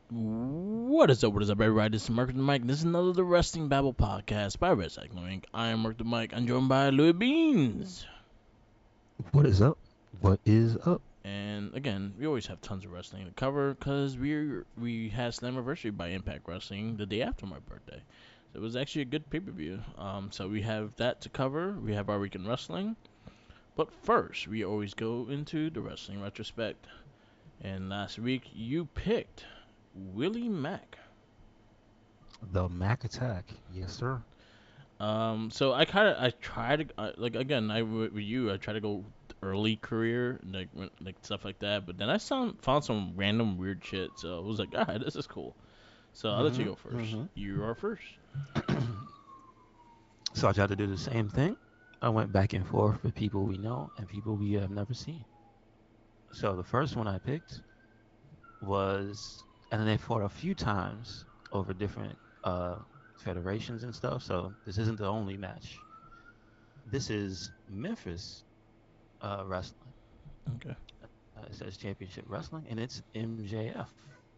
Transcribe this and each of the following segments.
What is up? What is up, everybody? This is Mark the Mike. This is another the Wrestling Babble podcast by Red Cycling Inc. I am Mark the Mike. I'm joined by Louis Beans. What is up? What is up? And again, we always have tons of wrestling to cover because we had Slammiversary by Impact Wrestling the day after my birthday. So it was actually a good pay per view. So we have that to cover. We have our weekend wrestling. But first, we always go into the wrestling retrospect. And last week, you picked Willie Mack. The Mac Attack. Yes, sir. So I try to like again with you I try to go early career like stuff like that, but then I found some random weird shit. So I was like, ah, this is cool. So I'll let you hmm go first. hmm You are first. So I tried to do the same thing. I went back and forth with people we know and people we have never seen. So the first one I picked was, and then they fought a few times over different federations and stuff. So this isn't the only match. This is Memphis wrestling. Okay, It says Championship Wrestling, and it's MJF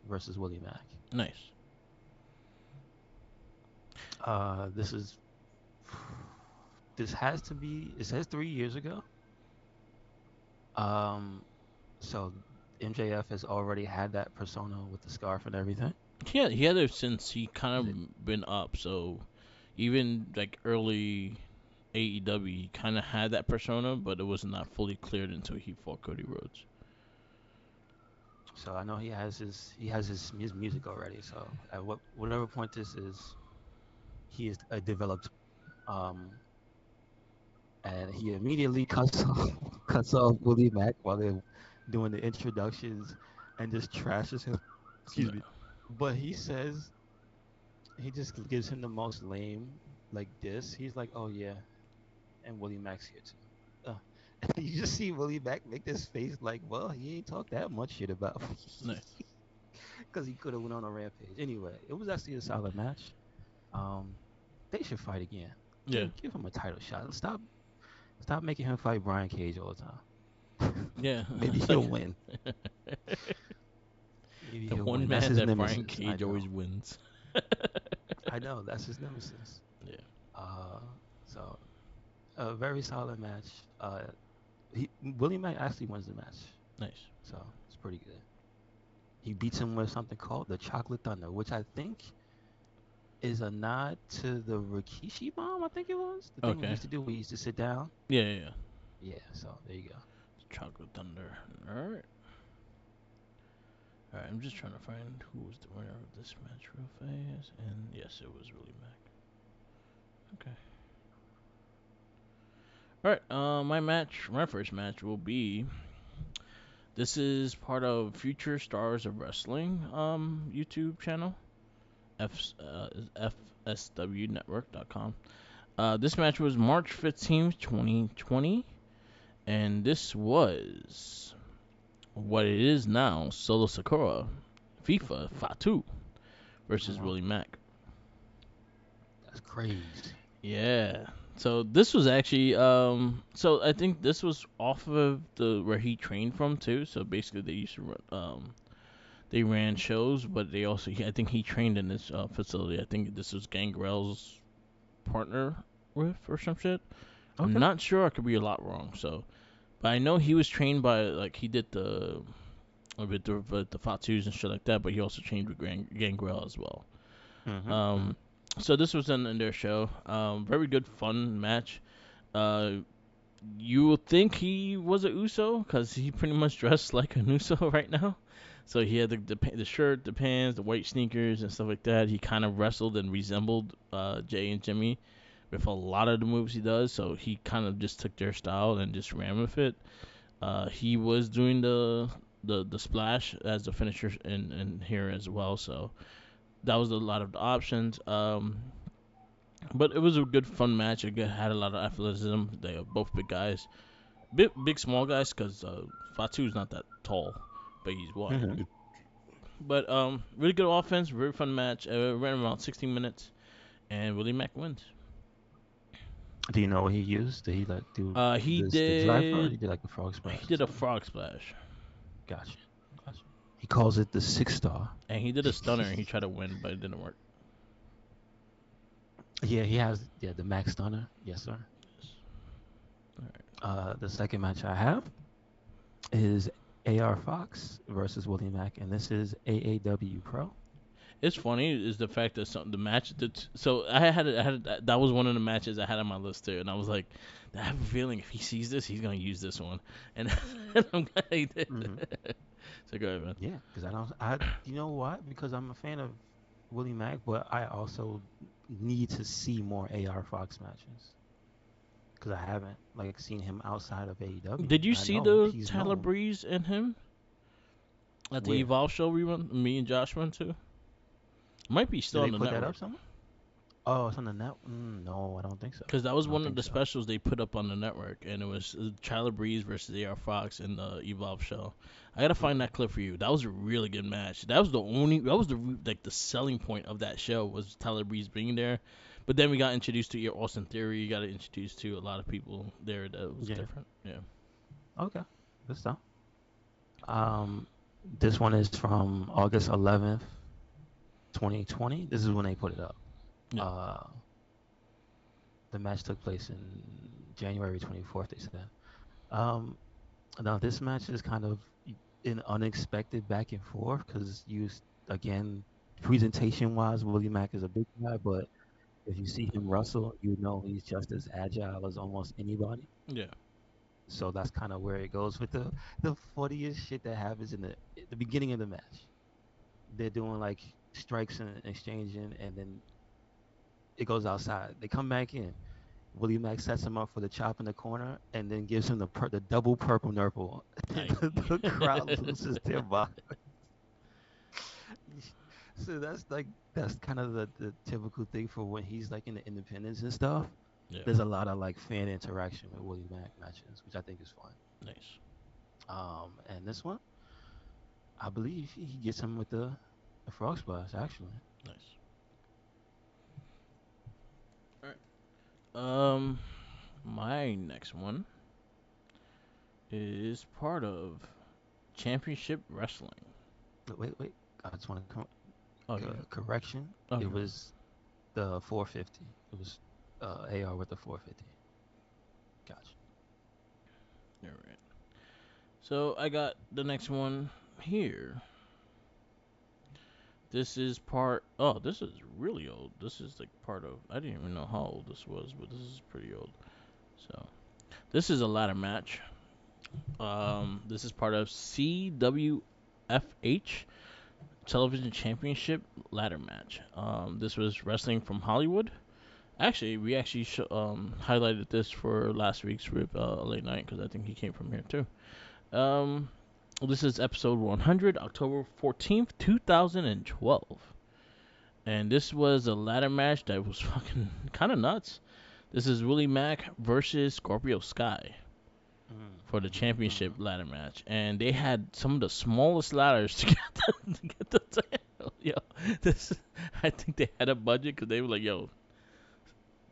versus Willie Mack. nice. This is this has to be. It says 3 years ago. Um, so MJF has already had that persona with the scarf and everything. He had it since he kind Is it? of been up. So even like early AEW, he kind of had that persona, but it was not fully cleared until he fought Cody Rhodes. So I know he has his music already. So at whatever point this is, he is developed. Um, and he immediately cuts off cuts off Willie Mack while they're doing the introductions and just trashes him. No. Excuse me. But he says he just gives him the most lame like this. He's like, "Oh yeah," and Willie Mack's here too. And you just see Willie Mack make this face like, "Well, he ain't talked that much shit about me," Nice. because he could have went on a rampage. Anyway, it was actually a solid match. Um, they should fight again. Yeah. Give him a title shot. And stop making him fight Brian Cage all the time. Yeah. Maybe It's he'll like win. Maybe the he'll one win. That's man his that Brian nemesis. I Cage know. always wins. I know. That's his nemesis. Yeah. Uh, so a very solid match. Willie Mack actually wins the match, Nice. so it's pretty good. He beats him with something called the Chocolate Thunder, which I think is a nod to the Rikishi bomb. I think it was the thing we Okay. used to do. We used to sit down. Yeah, yeah, yeah. Yeah. So there you go. Chocolate Thunder. Alright. Alright, I'm just trying to find who was the winner of this match real fast. And yes, it was Willie Mack. Okay. Alright, my first match will be. This is part of Future Stars of Wrestling YouTube channel. FSWnetwork.com. This match was March 15th, 2020. And this was what it is now, Solo Sakura, FIFA Fatu versus Uh-huh. Willie Mack. That's crazy. Yeah. So this was actually so I think this was off of the where he trained from too. So basically they used to run, they ran shows, but they also I think he trained in this facility. I think this was Gangrel's partner with or some shit. I'm Okay. not sure. I could be a lot wrong. So, but I know he was trained by like he did the with the Fatus and shit like that, but he also trained with Gangrel as well. Mm-hmm. Mm-hmm. Um, so this was in their show. Very good, fun match. Uh, you would think he was a Uso because he pretty much dressed like an Uso right now. So he had the shirt, the pants, the white sneakers, and stuff like that. He kind of wrestled and resembled Jay and Jimmy with a lot of the moves he does. So he kind of just took their style and just ran with it. He was doing the splash as a finisher in here as well. So that was a lot of the options. But it was a good fun match. It had a lot of athleticism. They are both big guys, big small guys because Fatu's not that tall, but he's wide. Mm-hmm. But really good offense, very fun match. Ran around 16 minutes, and Willie Mack wins. Do you know what he used? Did he like do He this the driver or he did did like a frog splash he or did a something? frog splash. Gotcha. Gotcha. He calls it the 6 star. And he did a stunner and he tried to win, but it didn't work. Yeah, he has the Max Stunner. Yes, sir. All right. The second match I have is AR Fox versus Willie Mack, and this is AAW Pro. It's funny is the fact that the match that so that was one of the matches I had on my list too, and I was like, I have a feeling if he sees this, he's gonna use this one, and I'm glad he did. Hmm. So go ahead, man. Yeah, because I don't. You know what? Because I'm a fan of Willie Mack, but I also need to see more AR Fox matches because I haven't like seen him outside of AEW. Did you I see know the he's Tyler known. Breeze and him at the Where Evolve show we went? Me and Josh went to. Might be did still they on the put that network. up somewhere? Oh, it's on the net. No, I don't think so. Because that was I don't one of think the so. specials they put up on the network, and it was Tyler Breeze versus AR Fox in the Evolve show. I gotta find Okay. that clip for you. That was a really good match. That was the only. That was the like the selling point of that show was Tyler Breeze being there. But then we got introduced to your Austin Theory. You got introduced to a lot of people there that was Yeah. different. Yeah. Okay. Good stuff. Um, this one is from August 11th, 2020. This is when they put it up. Yeah. Uh, the match took place in January 24th, they said. Um, Now this match is kind of an unexpected back and forth because again, presentation wise, Willie Mack is a big guy, but if you see him wrestle, you know he's just as agile as almost anybody. Yeah. So that's kind of where it goes with the funniest shit that happens in the beginning of the match. They're doing like strikes and exchanging, and then it goes outside. They come back in. Willie Mack sets him up for the chop in the corner, and then gives him the double purple nurple. Like. The crowd loses their mind. So that's kind of the typical thing for when he's like in the independents and stuff. Yeah. There's a lot of like fan interaction with Willie Mack matches, which I think is fun. Nice. And this one, I believe he gets him with the frog splash actually. Nice. All right. My next one is part of Championship Wrestling. Wait. I just want to Oh, yeah. correction. Okay. It was the 450. It was AR with the 450. Gotcha. All right. So I got the next one here. This is part. Oh, this is really old. This is like part of. I didn't even know how old this was, but this is pretty old. So this is a ladder match. This is part of CWFH Television Championship ladder match. This was wrestling from Hollywood. Actually, we actually highlighted this for last week's Rip late night because I think he came from here too. Um, this is episode 100, October 14th, 2012. And this was a ladder match that was fucking kind of nuts. This is Willie Mack versus Scorpio Sky for the championship Mm-hmm. ladder match, and they had some of the smallest ladders to get to get the title. Yo, this I think they had a budget because they were like, yo,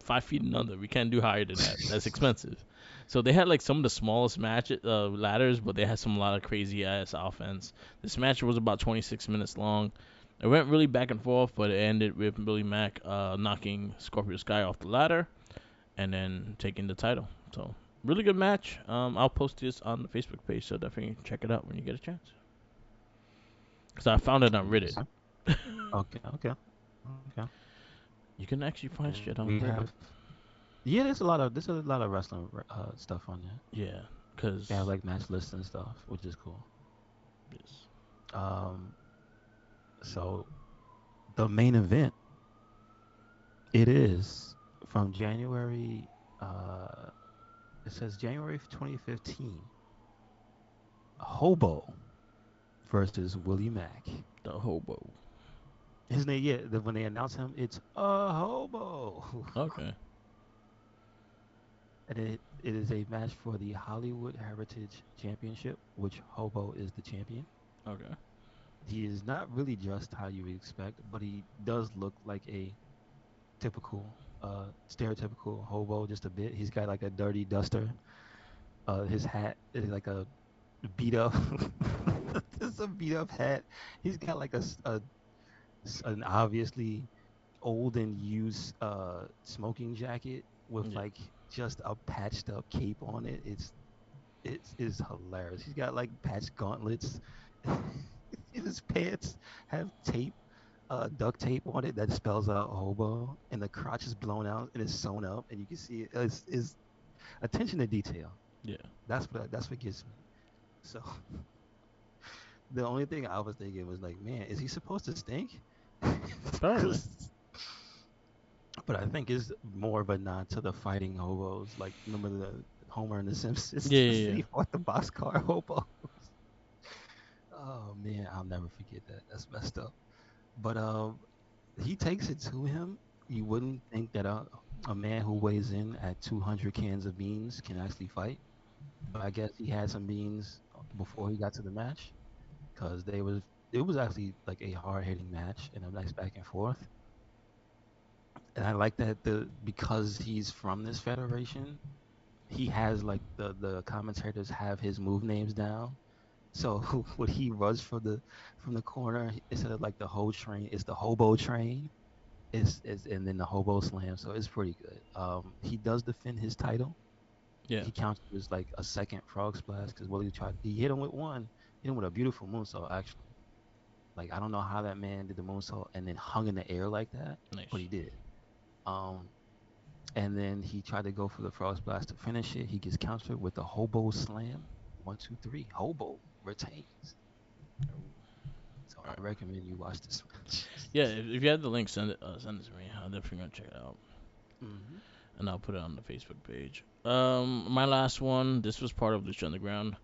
5 feet and under, we can't do higher than that. That's expensive. So they had like some of the smallest match ladders, but they had some a lot of crazy ass offense. This match was about 26 minutes long. It went really back and forth, but it ended with Billy Mack knocking Scorpio Sky off the ladder and then taking the title. So really good match. I'll post this on the Facebook page, so definitely check it out when you get a chance. Cause I found it on Yes, Reddit. sir. Okay. You can actually find And shit on we Reddit. have there's a lot of wrestling stuff on there. Yeah, They have cause like match lists and stuff, which is cool. yes. Um, so the main event, it is from January. Uh, it says January 2015. Hobo versus Willie Mack. The hobo. His name, yeah. When they announce him, it's a hobo. Okay. And it is a match for the Hollywood Heritage Championship, which Hobo is the champion. Okay. He is not really dressed how you would expect, but he does look like a typical, stereotypical hobo just a bit. He's got like a dirty duster. His hat is like a beat up. It's a beat up hat. He's got like an obviously old and used smoking jacket with Yeah, like just a patched up cape on it. It's hilarious. He's got like patched gauntlets. His pants have tape, duct tape on it that spells out hobo, and the crotch is blown out and it's sewn up, and you can see it. It's attention to detail. yeah, That's what gets me. So the only thing I was thinking was like, man, is he supposed to stink? probably. 'Cause- but I think it's more of a nod to the fighting hobos. Like, remember the Homer and the Yeah, Simpsons? yeah, yeah. He fought the boxcar hobo. Oh man, I'll never forget that. That's messed up. But he takes it to him. You wouldn't think that a man who weighs in at 200 cans of beans can actually fight. But I guess he had some beans before he got to the match, because they was it was actually like a hard hitting match and a nice back and forth. And I like that the because he's from this federation, he has like the commentators have his move names down. So when he runs from the corner, instead of like the whole train, it's the hobo train. Is and then the hobo slam. So it's pretty good. He does defend his title. Yeah, He counts it as like a second frog splash because Willie tried. He hit him with one. Hit him with a beautiful moonsault actually. Like I don't know how that man did the moonsault and then hung in the air like that, but nice. he did. Um, and then he tried to go for the frog splash to finish it. He gets countered with the hobo slam. 1, 2, 3. Hobo retains. So All I right. recommend you watch this match. Yeah, if you have the link, send it to me. I'm definitely gonna check it out, Hmm. and I'll put it on the Facebook page. My last one. This was part of Lucha Underground.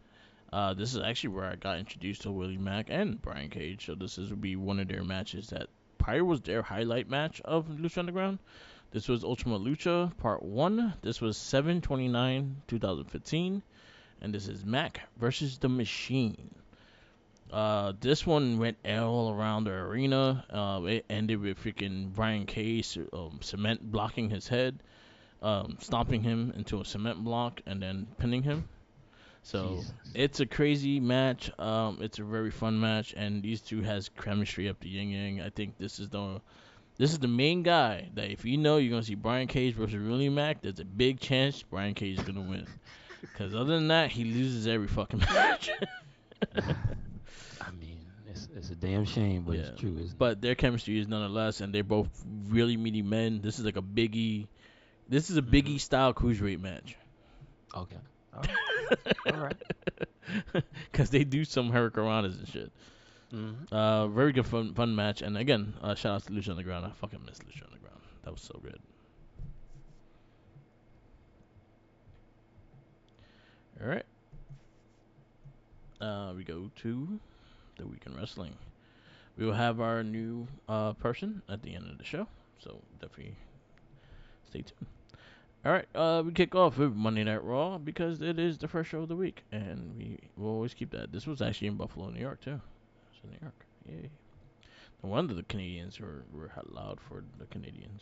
This is actually where I got introduced to Willie Mack and Brian Cage. So this is would be one of their matches that probably was their highlight match of Lucha Underground. This was Ultima Lucha Part 1. This was 7/29/2015. And this is Mac versus the Machine. This one went all around the arena. It ended with freaking Brian Case cement blocking his head, stomping him into a cement block, and then pinning him. So Jesus. it's a crazy match. It's a very fun match, and these two has chemistry up the yin yang. I think this is the main guy that if you know you're gonna see Brian Cage versus Willie Mack, there's a big chance Brian Cage is gonna win. Cause other than that, he loses every fucking match. I mean, it's a damn shame, but it's Yeah, true, isn't it? but their chemistry is nonetheless, and they're both really meaty men. This is like a biggie. This is a Hmm. biggie style cruiserweight match. Okay. All right. All right. Cause they do some hurricanranas and shit. Hmm. Very good fun match. And again, shout out to Lucha Underground. I fucking miss Lucha Underground. That was so good. All right. We go to the weekend wrestling. We will have our new person at the end of the show. So definitely stay tuned. All right, we kick off with Monday Night Raw because it is the first show of the week, and we will always keep that. This was actually in Buffalo, New York, too. It's in New York. Yay. No wonder the Canadians were loud for the Canadians.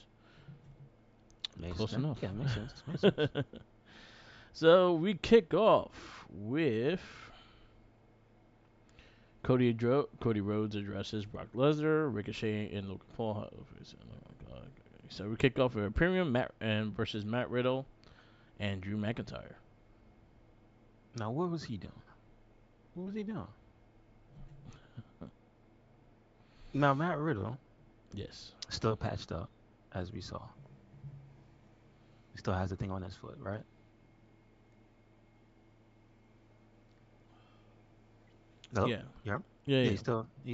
Makes Close sense. enough. Yeah, makes sense. Makes sense. So we kick off with Cody Rhodes addresses Brock Lesnar, Ricochet, and Logan Paul. So we kick off with Imperium Matt and versus Matt Riddle and Drew McIntyre. Now, what was he doing? What was he doing? Now, Matt Riddle Yes. still patched up, as we saw. He still has the thing on his foot, right? Nope. Yeah. Yep. Yeah. Yeah, Yeah. he's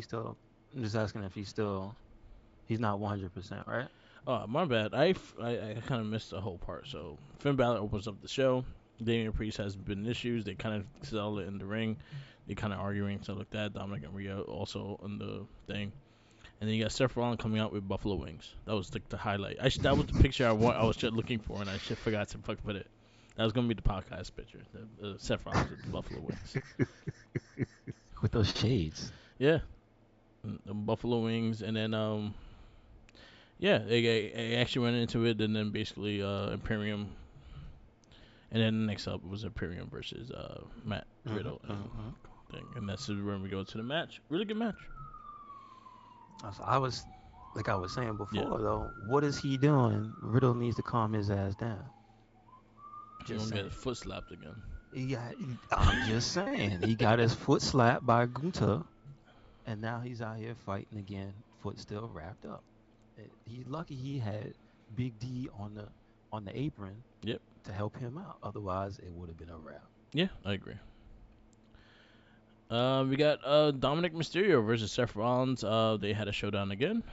still. I'm just asking if he's not 100%, right? Oh, my bad. I kind of missed the whole part. So Finn Balor opens up the show. Damian Priest has been issues. They kind of settle it in the ring. They kind of arguing stuff like that. Dominic and Rhea also on the thing. And then you got Seth Rollins coming out with buffalo wings. That was like the highlight. That was the picture I was just looking for, and I just forgot to fucking put it. That was gonna be the podcast picture. Seth Rollins with the buffalo wings. With those shades. Yeah, the buffalo wings, and then yeah, they actually went into it, and then basically Imperium, and then next up was Imperium versus Matt Mm-hmm, Riddle and mm-hmm. thing, and that's when we go to the match. Really good match. So I was, like I was saying Yeah, before, though, what is he doing? Riddle needs to calm his ass down. he Just gonna get saying. his foot slapped again. I'm just saying. He got his foot slapped by Gunter, and now he's out here fighting again, foot still wrapped up. He's lucky he had Big D on the apron Yep. to help him out. Otherwise, it would have been a wrap. Yeah, I agree. We got Dominic Mysterio versus Seth Rollins. They had a showdown again,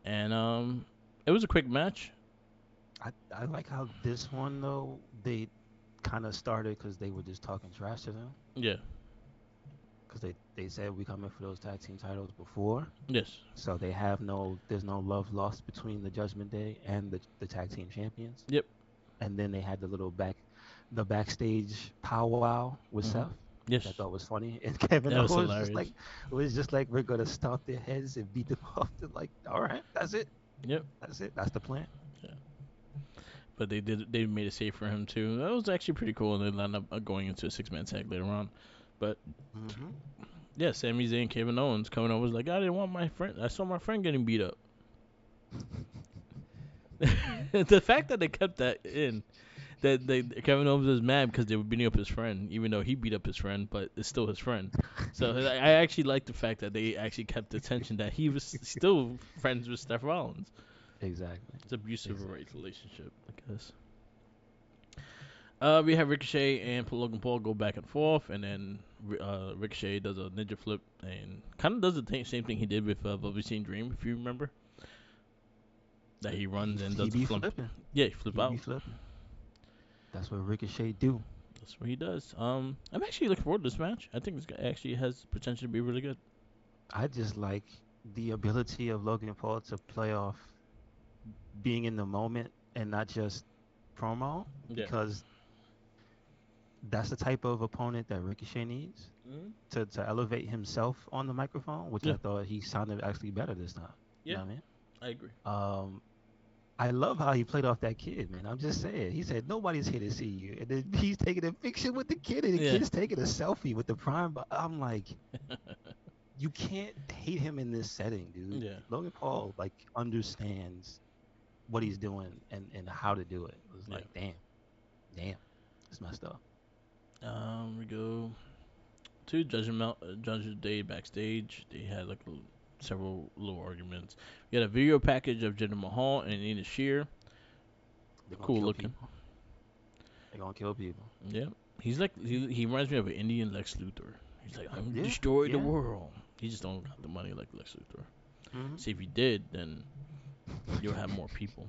and it was a quick match. I like how this one though they kind of started because they were just talking trash to them Yeah. because they said we coming for those tag team titles before. Yes. So they have there's no love lost between the Judgment Day and the tag team champions. Yep. And then they had the backstage powwow with Seth, Mhm. which I Yes. thought was funny. And Kevin That was Owens hilarious. was just like we're gonna stomp their heads and beat them up. They're like, all right, that's it, Yep. that's it, that's the plan. Yeah. But they did. They made it safe for him too. That was actually pretty cool. And they ended up going into a 6-man tag later on. But Hmm. yeah, Sami Zayn, Kevin Owens coming over was like, I didn't want my friend. I saw my friend getting beat up. The fact that they kept that in, that Kevin Owens was mad because they were beating up his friend, even though he beat up his friend, but it's still his friend. So I actually like the fact that they actually kept the tension that he was still friends with Seth Rollins. Exactly. It's abusive Exactly. relationship, I guess. We have Ricochet and Logan Paul go back and forth, and then Ricochet does a ninja flip and kind of does the same thing he did with Velveteen Dream, if you remember. That he runs and He does the be flip. flipping. Yeah, he flip He be out. flipping. That's what Ricochet do. That's what he does. I'm actually looking forward to this match. I think actually has potential to be really good. I just like the ability of Logan Paul to play off being in the moment and not just promo Yeah. because that's the type of opponent that Ricochet needs Hmm. to elevate himself on the microphone, which Yeah. I thought he sounded actually better this time. You Yeah. know what I mean? I agree. I love how he played off that kid, man. I'm just saying. He said nobody's here to see you, and then he's taking a picture with the kid, and the Yeah. kid's taking a selfie with the prime. But I'm like, you can't hate him in this setting, dude. Yeah. Logan Paul like understands what he's doing and how to do it. It was Yeah. like, damn, it's messed up. We go to Judgment Day backstage. They had like several little arguments. We had a video package of Jinder Mahal and Nina Shear. They're gonna Cool kill looking. people. They're gonna kill people. Yeah. He's like he reminds me of an Indian Lex Luthor. He's like, I'm Yeah, destroy the yeah. world. He just don't got the money like Lex Luthor. Hmm. See, if he did, then you'll have more people.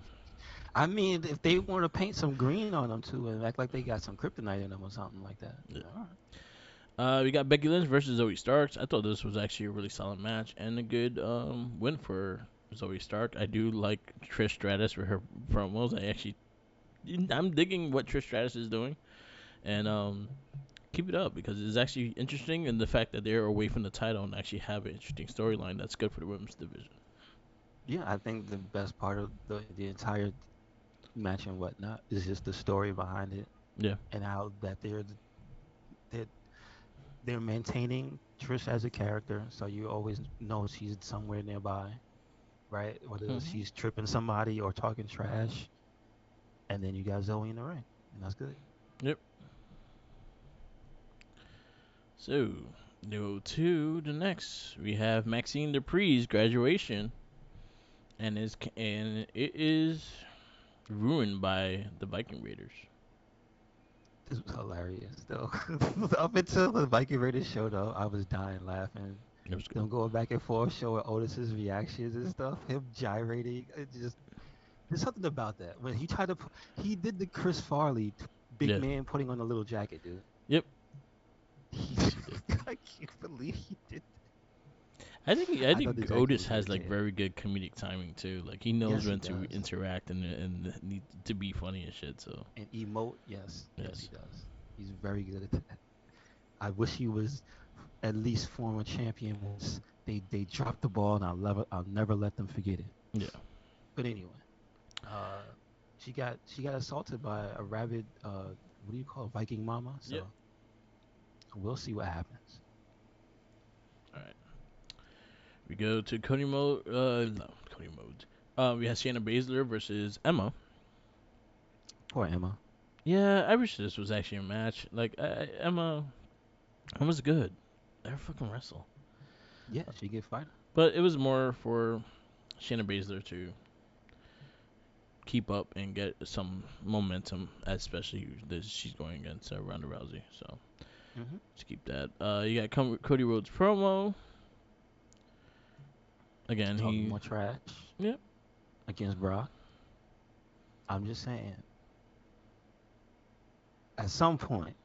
I mean, if they want to paint some green on them too and act like they got some kryptonite in them or something like that, Yeah. all right. We got Becky Lynch versus Zoe Starks. I thought this was actually a really solid match and a good win for Zoe Stark. I do like Trish Stratus with her promos. I'm digging what Trish Stratus is doing, and keep it up because it's actually interesting. And the fact that they're away from the title and actually have an interesting storyline that's good for the women's division. Yeah, I think the best part of the entire match and whatnot is just the story behind it Yeah. and how that they're they're maintaining Trish as a character, so you always know she's somewhere nearby, right? Whether Hmm. she's tripping somebody or talking trash, and then you got Zoe in the ring, and that's good. Yep. So, go to the next. We have Maxine Dupree's graduation, and it is ruined by the Viking Raiders. This was hilarious, though. Up until the Viking Raiders showed up, I was dying laughing. It was good. Them going back and forth, showing Otis's reactions and stuff, him gyrating. It just there's something about that when he tried to he did the Chris Farley big Yeah. man putting on a little jacket, dude. Yep. He, Yes, he did. I can't believe he did. I I thought the think jacket Otis was has like irritating. very good comedic timing too. Like he knows Yes, he when to does. interact and need to be funny and shit. So And emote, yes, yes, he yes, does. He's very good at that. I wish he was at least former champion once. They dropped the ball, and I'll never let them forget it. yeah, But anyway, uh, she got assaulted by a rabid what do you call it, Viking mama? yep. So We'll see what happens. All right. We go to Cody mode. No, Cody mode. We have Shayna Baszler versus Emma. Poor Emma. Yeah, I wish this was actually a match. Like Emma's good. Let her fucking wrestle. Yeah, she get fighter. But it was more for Shayna Baszler to keep up and get some momentum, especially that she's going against Ronda Rousey. So Hmm. let's keep that. You got Cody Rhodes promo. Again, Talking he more trash yep. against Brock. I'm just saying, at some point,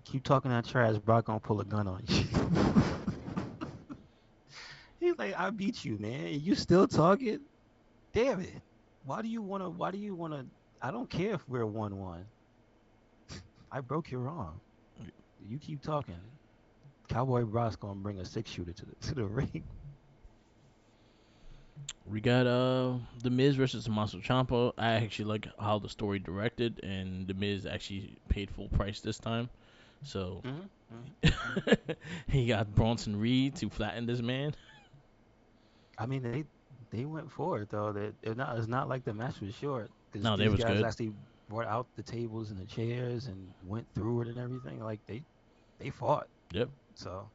keep talking that trash, Brock gonna pull a gun on you. He's like, I beat you, man. And you still talking? Damn it. Why do you wanna I don't care if we're 1-1. I broke your arm. You keep talking. Cowboy Brock's gonna bring a 6 shooter to the ring. We got the Miz versus Tommaso Ciampa. I actually like how the story directed, and the Miz actually paid full price this time. So Hmm. Hmm. Hmm. he got Bronson Reed to flatten this man. I mean, they went for it though. That it's not like the match was short because No, they these was guys good. actually brought out the tables and the chairs and went through it and everything. Like they fought. Yep. So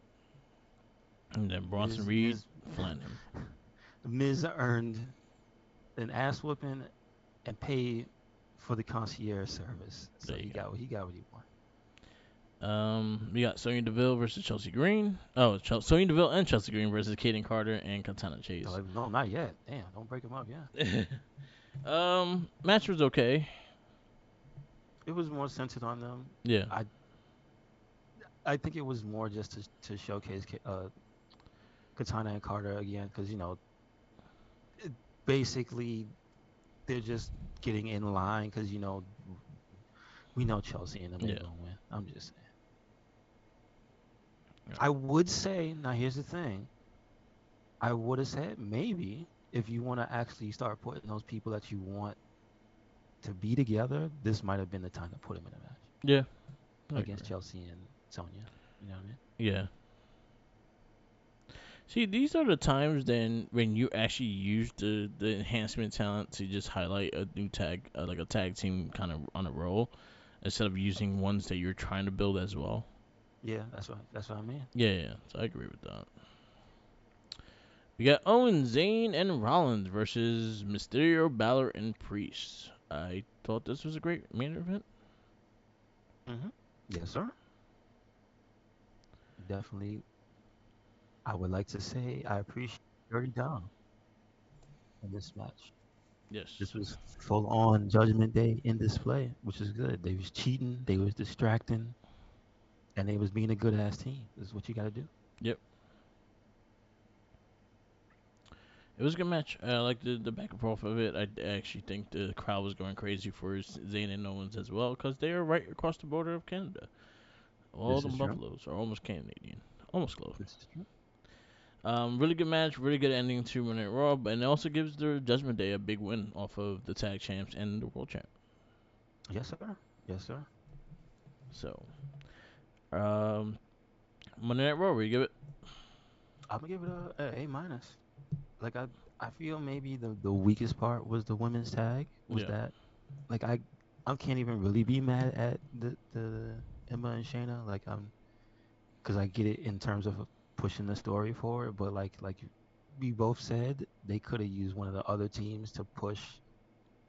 And then Bronson Miz Reed Miz flattened him. Miz earned an ass whooping and paid for the concierge service. So There you he got what he wanted. go. We got Sonya Deville versus Chelsea Green. Oh, Sonya Deville and Chelsea Green versus Kaden Carter and Katana They're Chase. like, no, not yet. Damn, don't break him up. Yeah, Match was okay. it was more centered on them. Yeah. I I think it was more just to showcase Katana and Carter again because it, basically they're just getting in line because we know Chelsea and them Yeah. ain't gonna win. I'm just saying. Yeah. I would say now here's the thing. I would have said maybe if you want to actually start putting those people that you want to be together, this might have been the time to put them in a match Yeah. I against agree. Chelsea and Sonya. You know what I mean? Yeah. See, these are the times then when you actually use the enhancement talent to just highlight a new tag, like a tag team kind of on a roll, instead of using ones that you're trying to build as well. Yeah, that's what I mean. Yeah, yeah. So I agree with that. We got Owen, Zayn, and Rollins versus Mysterio, Balor, and Priest. I thought this was a great main event. Hmm. Yes, sir. Definitely. I would like to say I appreciate Dirty Dom in this match. Yes. This was full on Judgment Day in display, which is good. They was cheating, they was distracting, and they was being a good ass team. This is what you got to do. Yep. It was a good match. I like the back and forth of it. I actually think the crowd was going crazy for Zayn and Owens as well because they are right across the border of Canada. All This the is true. Buffaloes are almost Canadian, almost close. This is true. Really good match, really good ending to Monday Night Raw, and it also gives the Judgment Day a big win off of the tag champs and the world champ. Yes, sir. Yes, sir. So, um, Monday Night Raw, where you give it? I'm gonna give it a minus. Like I feel maybe the weakest part was the women's tag. Was Yeah, that like I can't even really be mad at the Emma and Shayna. Like because I get it in terms of pushing the story forward, but like we both said, they could have used one of the other teams to push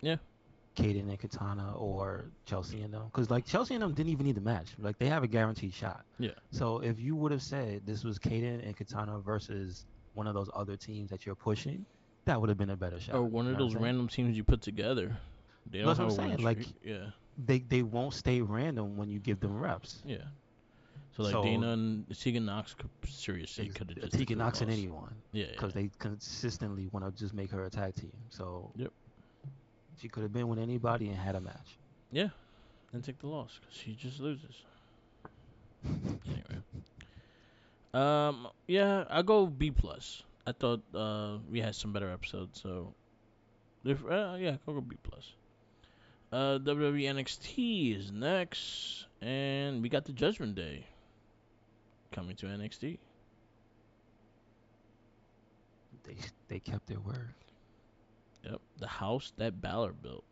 yeah, Kaden and Katana or Chelsea and them, because like Chelsea and them didn't even need the match. Like they have a guaranteed shot. yeah. So if you would have said this was Kaden and Katana versus one of those other teams that you're pushing, that would have been a better Or shot. one You of know what I'm those saying? random teams you put together. They all That's what have I'm a win saying. Like streak. Yeah, they won't stay random when you give them reps. yeah. So like So Dana and Tegan Knox could seriously could have just took Tegan the Knox and loss. anyone, Yeah, because yeah. they consistently want to just make her a tag team. So Yep. she could have been with anybody and had a match. Yeah, and take the loss because she just loses. Anyway, yeah, I go B plus. I thought we had some better episodes, so yeah, I'll go B plus. WWE NXT is next, And we got the Judgment Day coming to NXT. They they kept their word. Yep, the house that Balor built.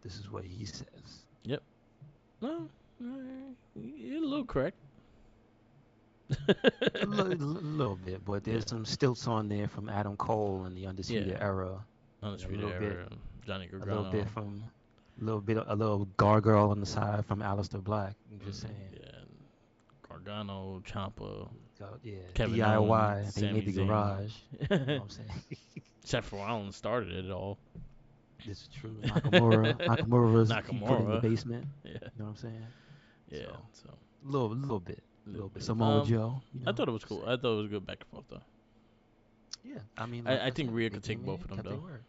This is what he says. Yep. No, you're a little correct. Little bit, but Yeah, there's some stilts on there from Adam Cole in the yeah. Undisputed Era, and Undisputed Era, Johnny a little bit Gargano. from, a little gargoyle on the side from Aleister Black. I'm just Mm, saying. yeah, Gargano, Ciampa, Yeah, Kevin Owens, DIY. They made Sami the Zayn. garage. You know what I'm saying? Seth Rollins started it all. This is true. Nakamura's he put in the Nakamura. basement. Yeah, You know what I'm saying? yeah. So So a a little little bit. bit. Samoa Joe. I thought it was Just cool. saying. I thought it was good back and forth though. Yeah, I mean, like I I think said, Rhea they could take came both in, of them kept their though. word.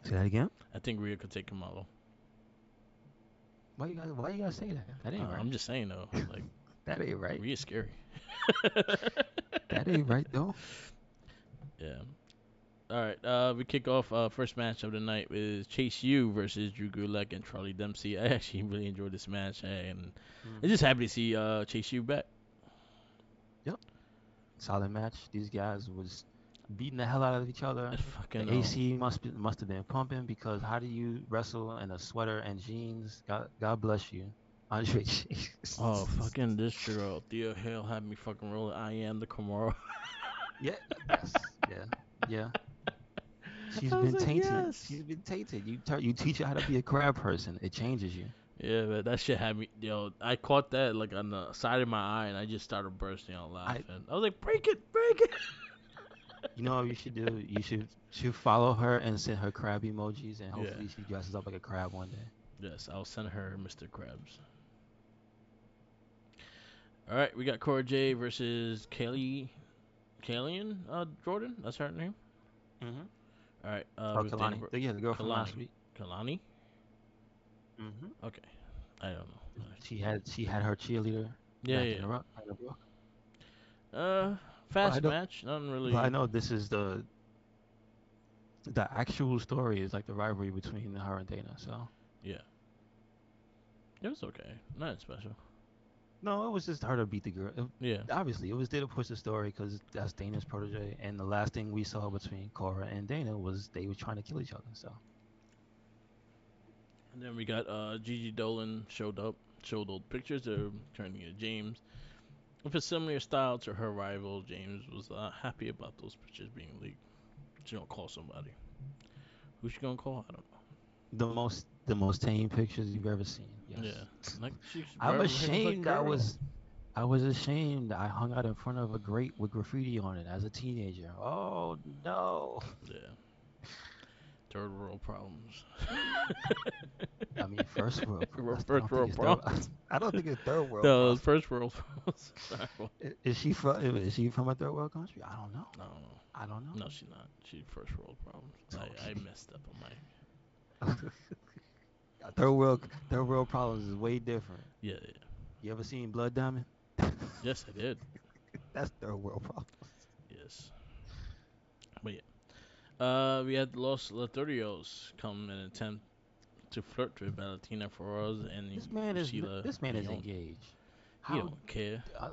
Say that again. I think Rhea could take Kamalo. Why you gotta say that? That ain't right. I'm just saying though, like That ain't right. Rhea's scary. That ain't right though. Yeah. All right. We kick off first match of the night with Chase U versus Drew Gulak and Charlie Dempsey. I actually really enjoyed this match, and I'm Hmm. just happy to see Chase U back. Yep. Solid match. These guys was beating the hell out of each other. It's fucking The AC must have been pumping because how do you wrestle in a sweater and jeans? God bless you, Andre oh Chase. fucking this girl Thea Hale had me fucking rolling. I am the Kimura. Yeah, yes, yeah, yeah. She's I was been like tainted. yes. She's been tainted. You teach her how to be a crab person. It changes you. Yeah, but that shit had me. Yo, I caught that like on the side of my eye, and I just started bursting out I, laughing. I was like, break it, break it. you know what you should do? You should follow her and send her crab emojis, and Yeah. hopefully she dresses up like a crab one day. Yes, I'll send her Mr. Krabs. All right, we got Cora J versus Kalian Jordan. That's her name. Mm-hmm. All right, Oh, with Dana Kalani. Yeah, the girl from last Kalani. week. Kalani. Mm-hmm. Okay, I don't know. She had her cheerleader Yeah, back yeah. in the rock. In the book. But I Fast know, match. Nothing but I really. know this is the actual story is like the rivalry between her and Dana. So Yeah, it was okay. Nothing special. no, it was just her to beat the girl. Yeah, Obviously, it was there to push the story because that's Dana's protege, and the last thing we saw between Cora and Dana was they were trying to kill each other. So and then we got Gigi Dolan showed up, showed old pictures of turning to James. With a similar style to her rival, James was happy about those pictures being leaked. She gonna call somebody. Who's she gonna call? I don't the most tame pictures you've ever seen. know. Yes, Yeah, like she's I'm regular ashamed. I girl. was I was ashamed. I hung out in front of a grate with graffiti on it as a teenager. Oh no. Yeah, third world problems. I mean, first world. I First don't think world it's third. problems. I don't think it's third world No, problems. first world problems. Is she from? Is she from a third world country? I don't know. I don't know. I don't know. No, she's not. She's first world problems. I Okay. messed up on my. Third world problems is way different. Yeah, yeah. You ever seen Blood Diamond? Yes, I did. That's third world problem. Yes, but yeah. We had Los Lotharios come and attempt to flirt with Valentina Feroz and Priscilla This man is Leon. engaged. He How don't care. uh,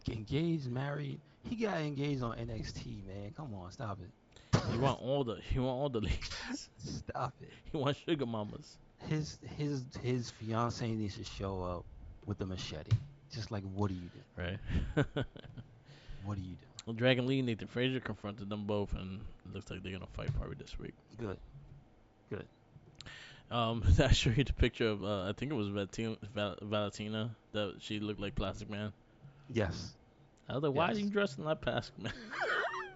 engaged, married? He got engaged on NXT, man. Come on, stop it. He want all the ladies. Stop it. He want sugar mamas. His fiance needs to show up with a machete. Just like, what are you doing? Right. What are you doing? Well, Dragon Lee and Nathan Frazier confronted them both, and it looks like they're gonna fight probably this week. Good, good. I show you the picture of I think it was Valentina that she looked like Plastic Man. Yes, I was like, why are you yes. dressing like Plastic Man?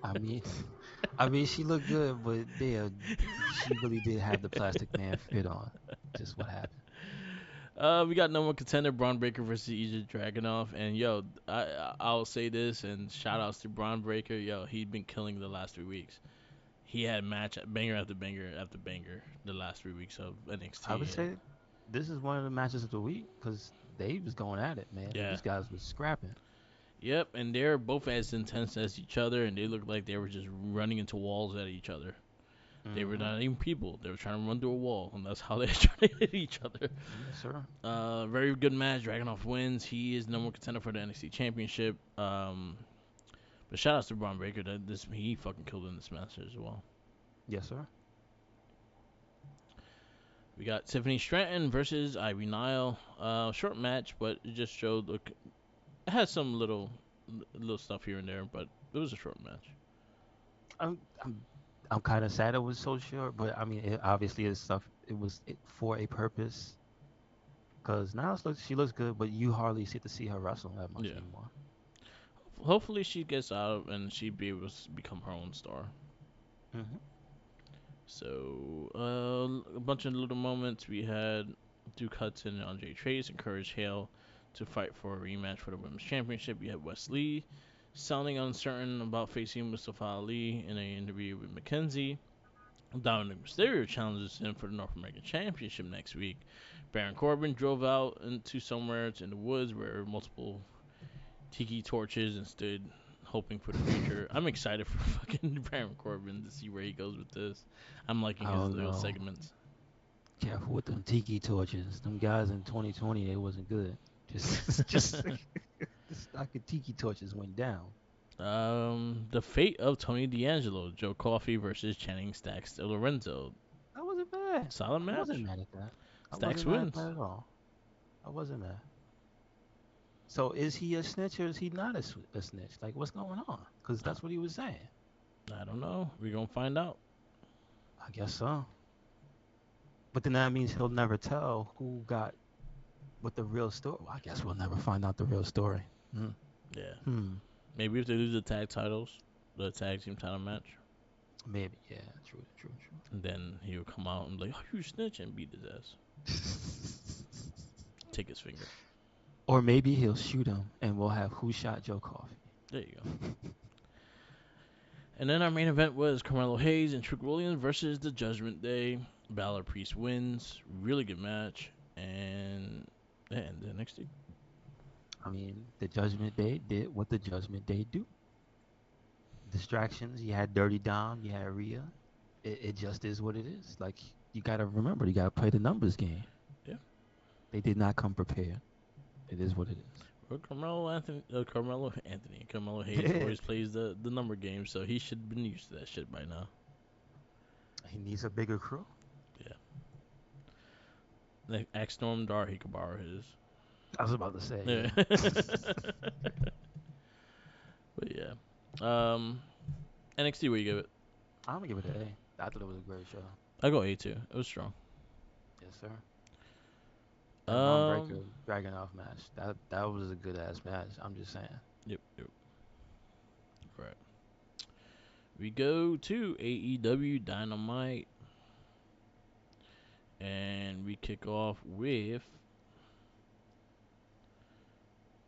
I mean, I mean, she looked good, but she really did have the Plastic Man fit on. Just what happened. We got number one contender Braun Breaker versus Ilja Dragunov, and yo, I'll say this and shout outs to Braun Breaker. Yo, he'd been killing the last 3 weeks. He had match banger after banger after banger the last 3 weeks of I would NXT. say this is one of the matches of the week because they was going at it, man. Yeah. These guys was scrapping. Yep, and they're both as intense as each other, and they look like they were just running into walls at each other. They were Mm-hmm. not even people. They were trying to run through a wall, and that's how they tried to hit each other. Yes, sir. Very good match. Dragunov wins. He is number one contender for the NXT Championship. But shout out to Braun Breaker. That this he fucking killed in this match as well. Yes, sir. We got Tiffany Stratton versus Ivy Nile. Short match, but it just showed. Look, it had some little stuff here and there, but it was a short match. I'm I'm I'm kind of sad it was so short, but I mean, it obviously is stuff. It was for a purpose. Cause now she looks good, but you hardly get to see her wrestle that much Yeah. anymore. Hopefully she gets out and she be able to become her own star. Hmm. So a bunch of little moments. We had Duke Hudson and Andre Trace encourage Hale to fight for a rematch for the women's championship. We had Wes Lee sounding uncertain about facing Mustafa Ali in an interview with McKenzie. Dominic Mysterio challenges him for the North American Championship next week. Baron Corbin drove out into somewhere in the woods where multiple tiki torches and stood hoping for the future. I'm excited for fucking Baron Corbin to see where he goes with this. I'm liking I his don't little know. segments. Careful with them tiki torches. Them guys in 2020, they wasn't good. Just the stock of tiki torches went down. The fate of Tony D'Angelo, Joe Coffey versus Channing Stacks de Lorenzo. I wasn't mad. Solid I wasn't match. mad at that. I Stacks wasn't mad at wins. that at all. I wasn't mad. So is he a snitch or is he not a snitch? Like what's going on? Because Uh, that's what he was saying. I don't know. We're gonna find out. I guess so. But then that means he'll never tell who got what the real story. Well, I guess we'll never find out the real story. Hmm. Yeah. Hmm. Maybe if they lose the tag titles, the tag team title match, Maybe. Yeah. True. True. and then he'll come out and be like, "Oh, you snitch," and beat his ass. True. Take his finger. Or maybe he'll shoot him, and we'll have Who Shot Joe Coffey. There you go. And then our main event was Carmelo Hayes and Trick Williams versus the Judgment Day. Balor Priest wins. Really good match. And the NXT. I mean, the Judgment Day did what the Judgment Day do. Distractions. You had Dirty Dom. You had Rhea. It just is what it is. Like you gotta remember, you gotta play the numbers game. Yeah. They did not come prepared. It is what it is. Well, Carmelo Hayes always plays the number game, so he should have been used to that shit by now. He needs a bigger crew. Yeah. Like, ask Storm Dar, he could borrow his. I was about to say, Yeah. yeah. But yeah. Um, NXT, what you give it? I'm gonna give it an A. I thought it was a great show. I go A too. It was strong. Yes, sir. That Braun Breaker Um, Dragunov match. That was a good ass match. I'm just saying. yep. Right. We go to AEW Dynamite, and we kick off with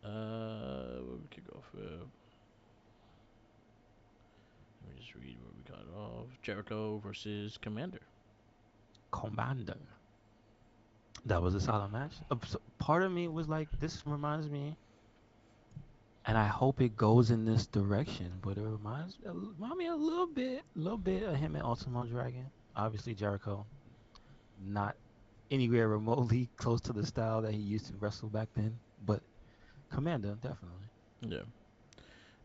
what we kick off with. Let me just read where we got off. Jericho versus Commander. Commander. That was a solid match. Part of me was like, this reminds me, and I hope it goes in this direction. But it remind me a little bit of him and Ultimo Dragon. Obviously Jericho, not anywhere remotely close to the style that he used to wrestle back then. But Commander, definitely. Yeah.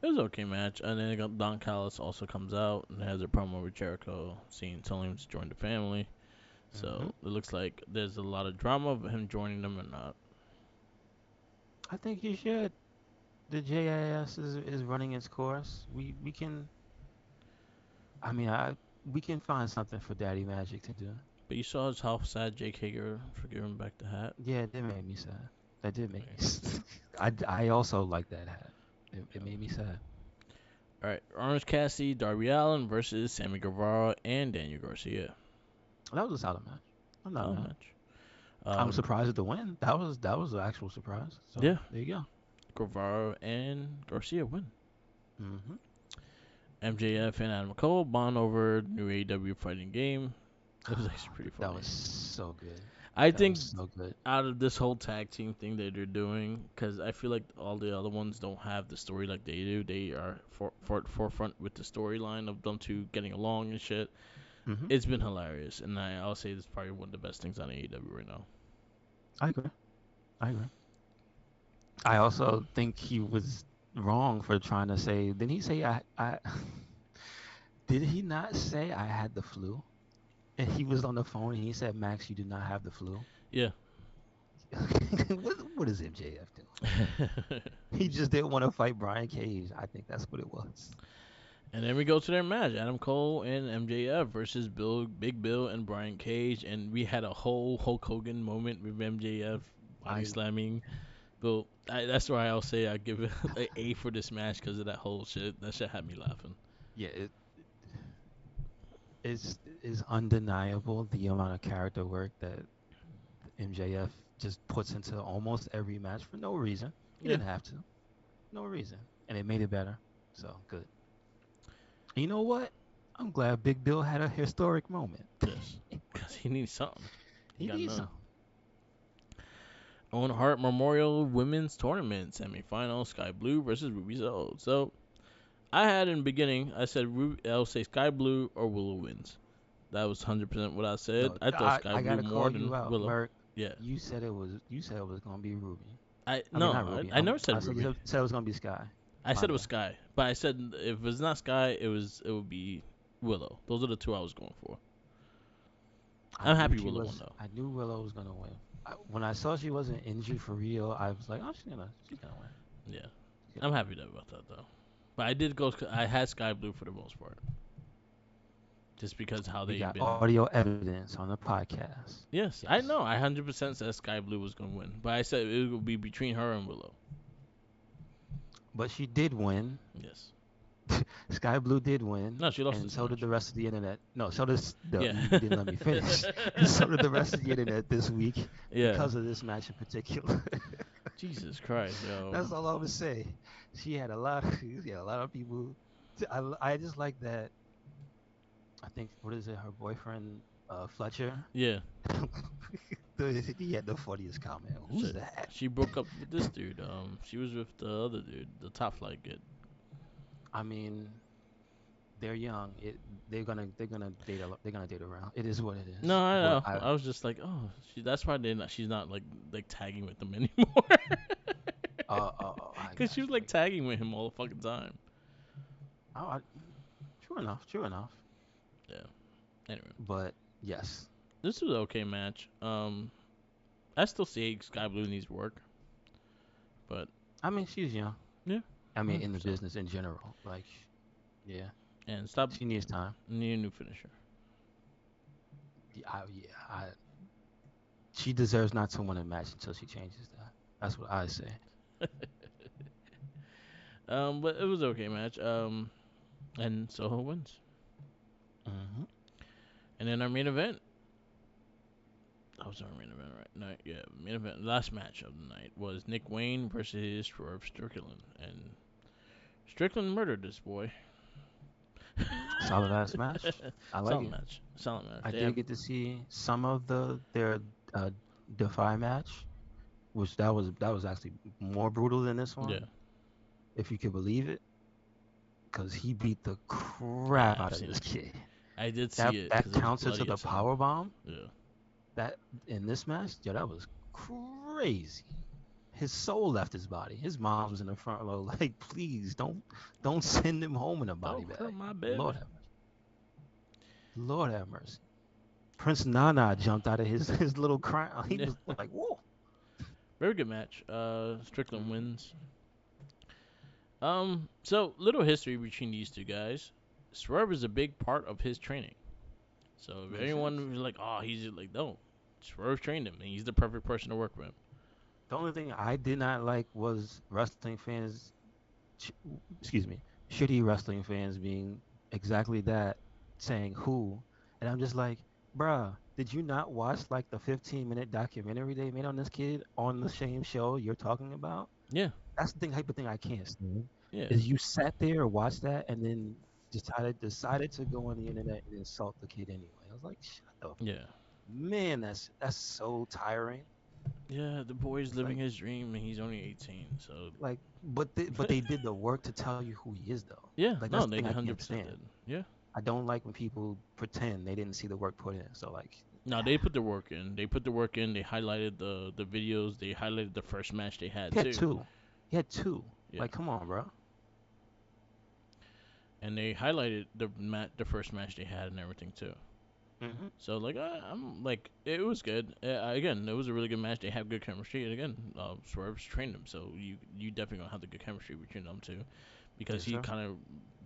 It was an okay match, and then Don Callis also comes out and has a promo with Jericho, telling him to join the family. Hmm. So it looks like there's a lot of drama of him joining them or not. I think you should. The JIS is running its course. We can. I mean, we can find something for Daddy Magic to do. But you saw how sad Jake Hager for giving back the hat. Yeah, that made me sad. That did make me Right. sad. I also like that hat. It Yeah. made me sad. All right, Orange Cassidy, Darby Allin versus Sammy Guevara and Daniel Garcia. That was a solid match. I'm not Solid mad. match. I'm Um, surprised at the win. That was an actual surprise. So yeah, there you go. Guevara and Garcia win. Hmm. MJF and Adam Cole bond over new AEW fighting game. It was actually pretty That funny. was so good. I That think was so good. out of this whole tag team thing that they're doing, because I feel like all the other ones don't have the story like they do. They are forefront with the storyline of them two getting along and shit. Hmm. it's been hilarious, and I'll say this is probably one of the best things on AEW right now. I agree. I agree. I also think he was wrong for trying to say. Didn't he say I did he not say I had the flu? And he was on the phone and he said, Max, you do not have the flu. Yeah. What is MJF doing? He just didn't want to fight Brian Cage. I think that's what it was. And then we go to their match: Adam Cole and MJF versus Big Bill, and Brian Cage. And we had a whole Hulk Hogan moment with MJF body I slamming Bill. That's why I'll say I give it an A for this match because of that whole shit. That shit had me laughing. Yeah, it's undeniable the amount of character work that MJF just puts into almost every match for no reason. He Yeah. didn't have to. No reason. And it made it better. So good. And you know what? I'm glad Big Bill had a historic moment. Yes. Because he needs something. He He got needs none. some. Owen Hart Memorial Women's Tournament semifinal: Sky Blue versus Ruby Soho. So I had in the beginning, I said I'll say Sky Blue or Willow wins. That was 100% what I said. No, I thought Sky I Blue gotta more call you than out, Willow. Merc. Yeah. You said it was gonna be Ruby. I I mean no, not Ruby. I never I said said Ruby. you said it was gonna be Sky. I My said it was bad. Sky, but I said if it's not Sky, it would be Willow. Those are the two I was going for. I I'm knew happy she Willow won was. though. I knew Willow was gonna win. When I saw she wasn't injured for real, I was like, oh, she's gonna win. Yeah, She's gonna I'm win. happy about that though. But I did go. I had Sky Blue for the most part, just because how We they've got been. audio evidence on the podcast. Yes, I Yes, know. I 100% said Sky Blue was gonna win, but I said it would be between her and Willow. but she did win. Yes. Sky Blue did win, No, she lost and this so did match. the rest of the internet. No, so does the Yeah. you didn't let me finish. So did the rest of the internet this week Yeah. because of this match in particular. Jesus Christ, yo. That's all I would say. She had a lot. She had a lot of people. I just like that. I think what is it? Her boyfriend, Fletcher. Yeah. He had the funniest comment. Who's She, that? she broke up with this dude. She was with the other dude, the top flight kid. I mean, they're young. They're gonna date they're gonna date around. It is what it No, is. I But know. I I was just like, oh, that's why she's not like tagging with them anymore. I Cause she got was you. like tagging with him all the fucking time. Oh, true enough. True enough. Yeah. Anyway, But yes, this was an okay match. I still say Sky Blue needs work, but I mean she's young. yeah, I mean in the 100%. business in general. Like, yeah, And stop she needs time. need a new finisher. Yeah, she deserves not to win a match until she changes that. That's what I say. But it was an okay match. And Soho wins. Hmm. And then our main event. That was our main event, right? No, yeah, main event. Last match of the night was Nick Wayne versus Swerve Strickland, and Strickland murdered this boy. Solid ass match. I like Solid it. match. Solid match. I They did have get to see some of their uh, Defy match, which that was actually more brutal than this yeah. one, if you could believe it, because he beat the Yeah, crap I've out of seen this it. kid. I did That see it that because it was counter to bloody the as hell. power bomb. Yeah. That in this match, yeah, that was crazy. His soul left his body. His mom was in the front row, like, please don't send him home in a body Don't hurt bag. my Lord baby. have mercy. Lord have mercy. Prince Nana jumped out of his little crown. He Yeah. was like, whoa. Very good match. Strickland Hmm. wins. So little history between these two guys. Swerve is a big part of his training. So if Makes sense. anyone was like, "Oh, he's just like," no, Swerve trained him, and he's the perfect person to work with. The only thing I did not like was wrestling fans, sh- excuse me, shitty wrestling fans being exactly that, saying who. And I'm just like, bruh, did you not watch like the 15-minute documentary they made on this kid on the same show you're talking about? Yeah, That's the type of thing I can't stand. yeah, Is you sat there and watched that and then decided to go on the internet and insult the kid anyway. I was like, shut the yeah, man, that's so tiring. yeah. The boy's It's living like his dream, and he's only 18. So but they did the work to tell you who he is though. yeah, Like no, that's the they thing I can't 100% stand. did. Yeah, I don't like when people pretend they didn't see the work put in. So like, Now they put the work in. They put the work in. They highlighted the videos. They highlighted the first match they had he had too. two. He had two. Yeah, Like, come on, bro. and they highlighted the first match they had and everything too. Hmm. So like I'm like it was good. Again, it was a really good match. They have good chemistry, and again, Swerve's trained them, so you definitely gonna have the good chemistry between them two, because Yes, he sir. kind of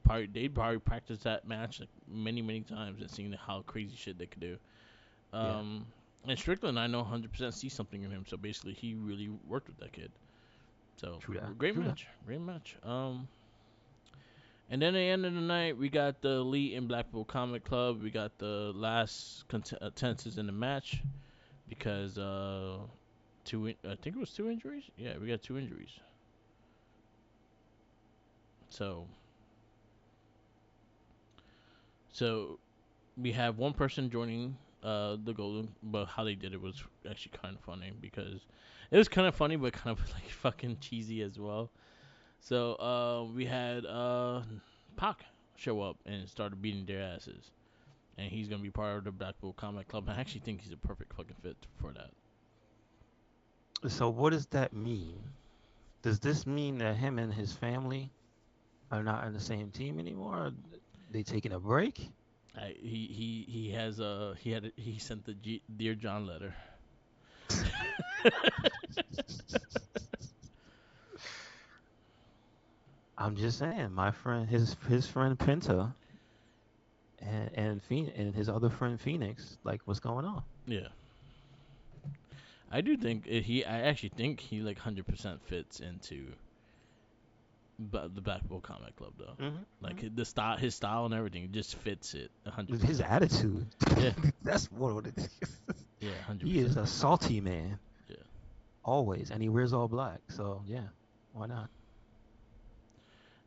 probably practiced that match like many times and seen how crazy shit they could do. Yeah. Um, and Strickland, I know 100% see something in him. So basically, he really worked with that kid. So True that. great True that. match, great match. And then at the end of the night, we got the Elite and Blackpool Comic Club. We got the last contestants in the match because I think it was two injuries. Yeah, we got two injuries. So so we have one person joining the golden, but how they did it was actually kind of funny because it was kind of funny but kind of like fucking cheesy as well. So we had Pac show up and started beating their asses, and he's gonna be part of the Blackpool Comic Club. I actually think he's a perfect fucking fit for that. So what does that mean? Does this mean that him and his family are not on the same team anymore? Are they taking a break? He has he sent the Dear John letter. I'm just saying, my friend, his friend Penta and his other friend Phoenix, like, what's going on? Yeah, I do think I actually think he like 100% fits into the Blackpool Comic Club though. Hmm. Like the style, his style and everything just fits it His 100%. attitude. Yeah, That's what it is. yeah, hundred He is percent. a salty man, Yeah, always, and he wears all black. So yeah, why not?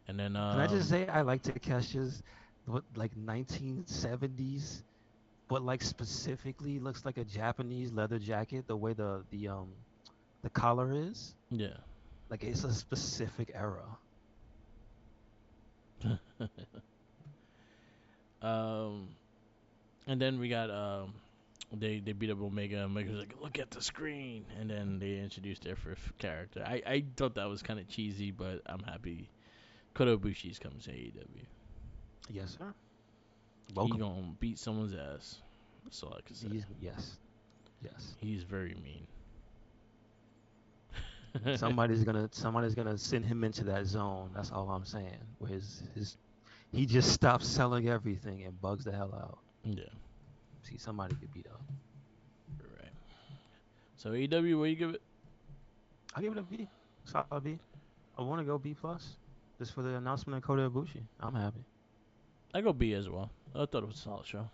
and then Can I just say I like Takesha's what like 1970s, but like specifically looks like a Japanese leather jacket. The way the collar is, yeah, like it's a specific era. um, and then we got they beat up Omega. Omega was like, "Look at the screen," and then they introduced their first character. I thought that was kind of cheesy, but I'm happy Kota Ibushi's coming to AEW. Yes, sir. He Welcome. gonna beat someone's ass. That's all I can say. Yes, yes. He's very mean. Somebody's gonna send him into that zone. That's all I'm saying. Where his he just stops selling everything and bugs the hell out. Yeah, See, somebody get beat up. right. So AEW, what you give it? I give it a B. Solid B. I want to go B plus. Just for the announcement of Kota Ibushi. I'm happy. I go B as well. I thought it was a solid show.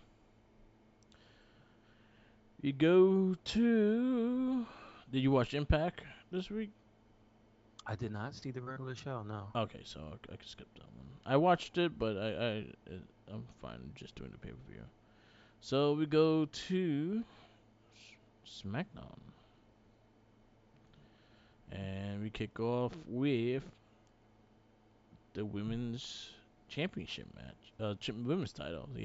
You go to. Did you watch Impact this week? I did not see the regular show. No. Okay, so I can skip that one. I watched it, but I'm fine just doing the pay per view. So we go to SmackDown, and we kick off with the women's championship match. Women's title. Let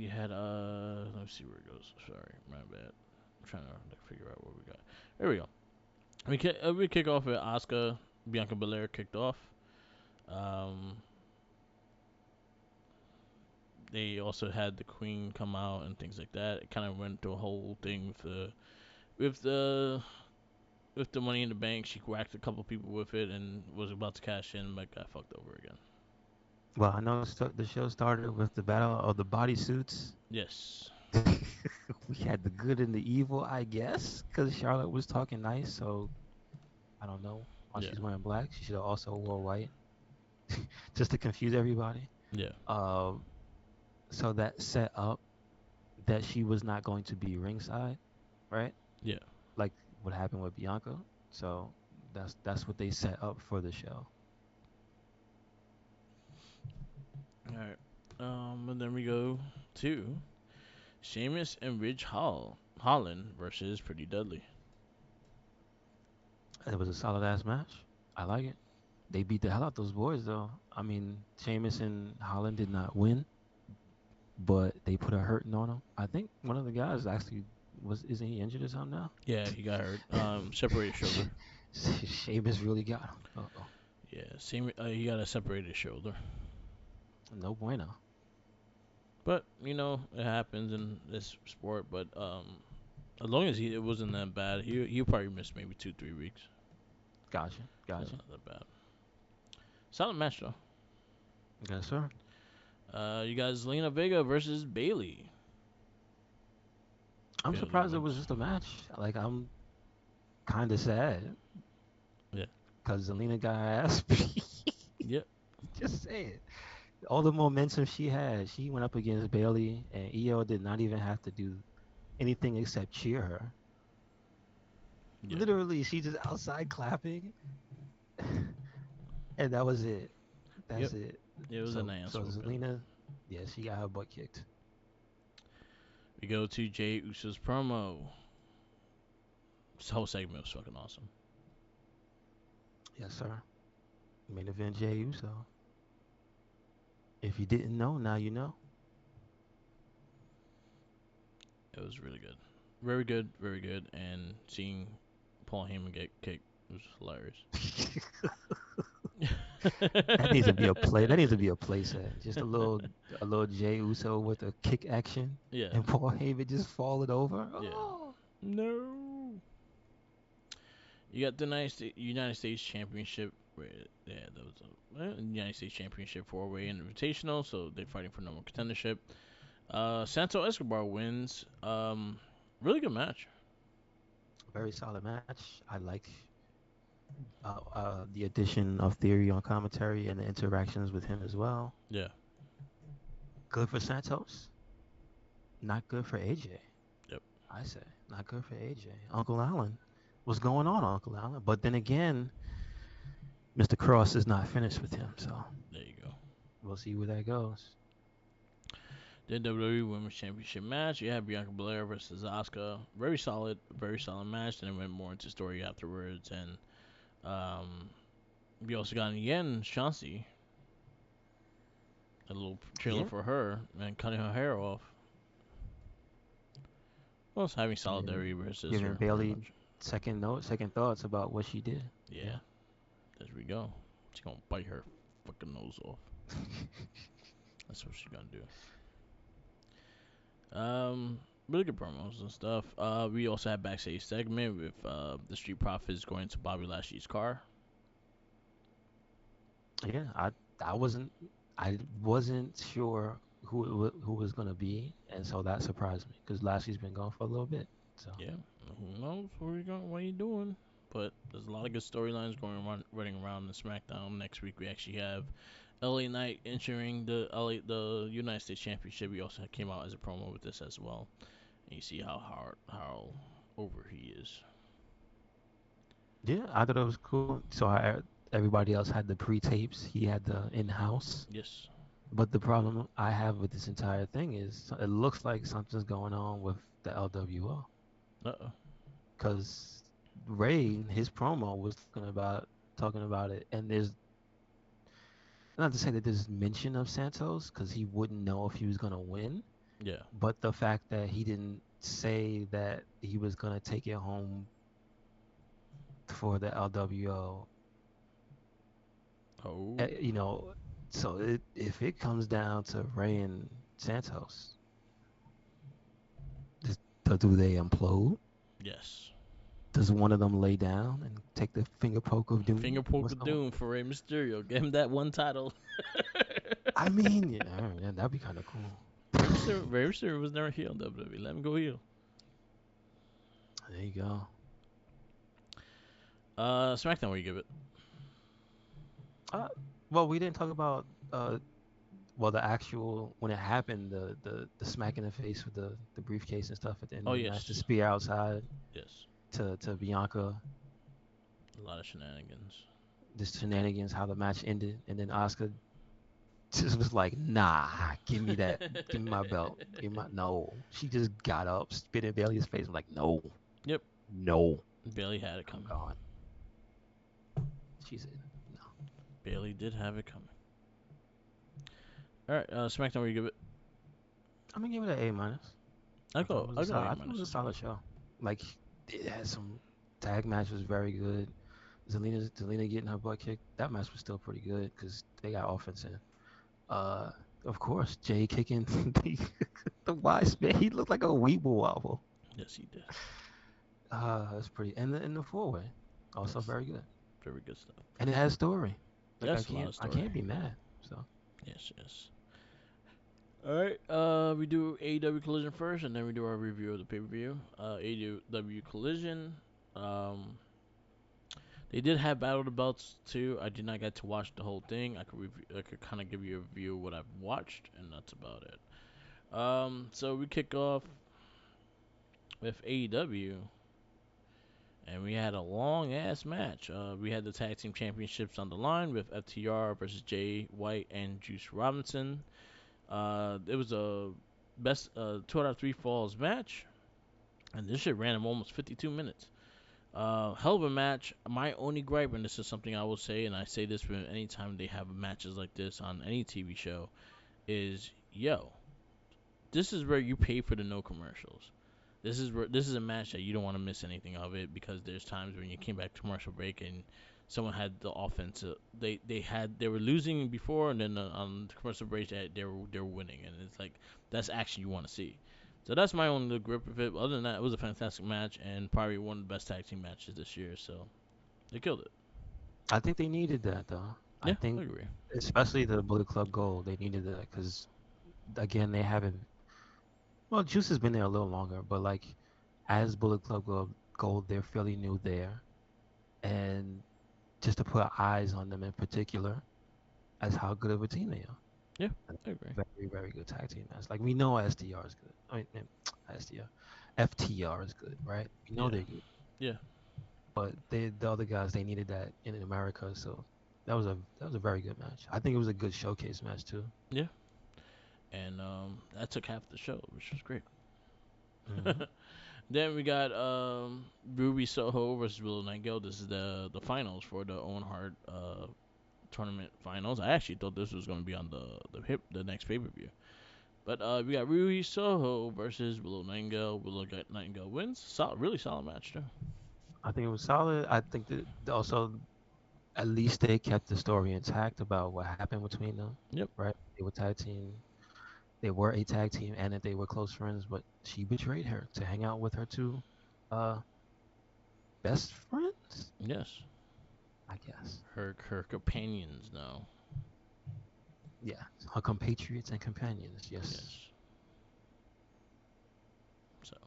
me see where it goes. Sorry, my bad. I'm trying to like, figure out what we got. There we go. We kick off with Asuka. Bianca Belair kicked off. Um, they also had the Queen come out and things like that. It kind of went through a whole thing with the with the Money in the Bank. She whacked a couple people with it and was about to cash in, but got fucked over again. Well, I know the show started with the battle of the bodysuits. Yes. We had the good and the evil, I guess, because Charlotte was talking nice. So I don't know why Yeah. she's wearing black. She should have also wore white, just to confuse everybody. Yeah. Uh, so that set up that she was not going to be ringside, right? Yeah. Like what happened with Bianca. So that's what they set up for the show. All right. And then we go to Sheamus and Ridge Holland versus Pretty Deadly. It was a solid ass match. I like it. They beat the hell out those boys, though. I mean, Sheamus and Holland did not win, but they put a hurting on them. I think one of the guys actually isn't he injured or something now? Yeah, he got hurt. Separated shoulder. Sheamus really got him. Uh-oh. Yeah, same. He got a separated shoulder. No bueno. But it happens in this sport. But as long as it wasn't that bad, he probably missed maybe 2 3 weeks. Gotcha. So Gotcha. not that bad. Solid match though. Yes, sir. You got Zelina Vega versus Bailey. I'm Bailey surprised it was wins. just a match. Like, I'm kind of sad Yeah. because Zelina got her ass. Yep. Just say it. All the momentum she had, she went up against Bailey, and Io did not even have to do anything except cheer her. Yeah. Literally, she just outside clapping, and that was it. Yep. That's it. It was a nice So whooping. Zelina, yeah, she got her butt kicked. We go to Jay Uso's promo. This whole segment was fucking awesome. Yes, sir. Main event Jey Uso. If you didn't know, now you know. It was really good. Very good, very good. And seeing Paul Heyman get kicked was hilarious. That needs to be a play. That needs to be a play set. Just a little Jey Uso with a kick action, Yeah. and Paul Heyman just falling over. Yeah. Oh, No. You got the United States Championship. Yeah, that was a United States Championship four-way invitational. So they're fighting for number contendership. Santo Escobar wins. Really good match. very solid match. I like the addition of Theory on commentary and the interactions with him as well. Yeah. Good for Santos. Not good for AJ. Yep. I say not good for AJ. Uncle Allen. What's going on, Uncle Allen? But then again, Mr. Cross is not finished with him, so There you go. we'll see where that goes. The WWE Women's Championship match. You have Bianca Belair versus Asuka. Very solid match. Then it went more into story afterwards, and um, we also got again Chauncey, a little trailer Yeah, for her and cutting her hair off. Well, it's having and then solidarity versus giving her, pretty Bailey much. second thoughts about what she did. Yeah, Yeah. there we go. She's gonna bite her fucking nose off. That's what she's gonna do. Really good promos and stuff. We also had backstage segment with the Street Profits going to Bobby Lashley's car. Yeah, I wasn't sure who was gonna be, and so that surprised me because Lashley's been gone for a little bit. So Yeah, who knows where you going? What are you doing? But there's a lot of good storylines running around in SmackDown. Next week we actually have LA Knight entering the United States Championship. He also came out as a promo with this as well. And you see how over he is. yeah, I thought it was cool. So everybody else had the pre-tapes. He had the in-house. Yes. But the problem I have with this entire thing is it looks like something's going on with the LWO Uh oh. because Ray, his promo was talking about it, and there's not to say that there's mention of Santos because he wouldn't know if he was gonna win, Yeah. but the fact that he didn't say that he was gonna take it home for the LWO, Oh. you know, so if it comes down to Ray and Santos, do they implode? Yes. Does one of them lay down and take the finger poke of doom? Finger poke What's of going? doom for Rey Mysterio. Give him that one title. I mean, yeah, that'd be kind of cool. Rey Mysterio was never heel in WWE. Let him go heel. There you go. SmackDown, what do you give it? Uh, well, we didn't talk about the actual when it happened, the smack in the face with the briefcase and stuff at the end Oh of the match, the yes, spear outside yes. to Bianca, A lot of shenanigans. this shenanigans, how the match ended, and then Asuka just was like, nah, give me that, give me my belt, give me my no. She just got up, spit in Bailey's face, I'm like, no, Yep. no, Bailey had it I'm coming. gone. She said, no. Bailey did have it coming. All right, SmackDown, where you give it? I'm gonna give it an A minus. I go. I go A I thought it was minus a as well. solid show. Like it had some tag match was very good. Zelina getting her butt kicked. That match was still pretty good because they got offense in. Uh, of course, Jay kicking the wise man. He looked like a weeble wobble. Yes, he did. That's pretty. And the 4-way, also Yes, very good. very good stuff. And it has story. Like Yes, a lot of I story. can't be mad. So Yes, yes. All right. We do AEW Collision first, and then we do our review of the pay per view. AEW Collision. Um, they did have Battle of the Belts too. I did not get to watch the whole thing. I could kind of give you a review of what I've watched, and that's about it. So we kick off with AEW, and we had a long ass match. We had the tag team championships on the line with FTR versus Jay White and Juice Robinson. It was a best 2 out of 3 falls match, and this shit ran in almost 52 minutes. Hell of a match. My only gripe, and this is something I will say, and I say this for any time they have matches like this on any TV show, is yo, this is where you pay for the no commercials. This is a match that you don't want to miss anything of it because there's times when you came back to commercial break and someone had the offense. They were losing before and then on the commercial break they were winning and it's like that's action you want to see. So that's my only grip of it. Other than that, it was a fantastic match and probably one of the best tag team matches this year. So they killed it. I think they needed that though. I Yeah, I think agree. especially the Bullet Club Gold, they needed that because again they haven't. Well, Juice has been there a little longer, but like as Bullet Club Gold, they're fairly new there, and just to put eyes on them in particular as how good of a team they are. Yeah, And I agree. very, very good tag team match. Like we know SDR is good. I mean, SDR, FTR is good, right? We know Yeah, they're good, yeah, but the other guys they needed that in America, so that was a very good match. I think it was a good showcase match too. yeah. And that took half the show, which was great. Hmm. Then we got Ruby Soho versus Willow Nightingale. This is the finals for the Owen Hart tournament finals. I actually thought this was going to be on the next pay per view, but we got Ruby Soho versus Willow Nightingale. Nightingale wins. Really solid match too. I think it was solid. I think that also at least they kept the story intact about what happened between them, Yep. right? They were tag team. They were a tag team, and that they were close friends. But she betrayed her to hang out with her two uh, best friends, Yes. I guess. Her companions now. Yeah, her compatriots and companions. Yes, Yes. So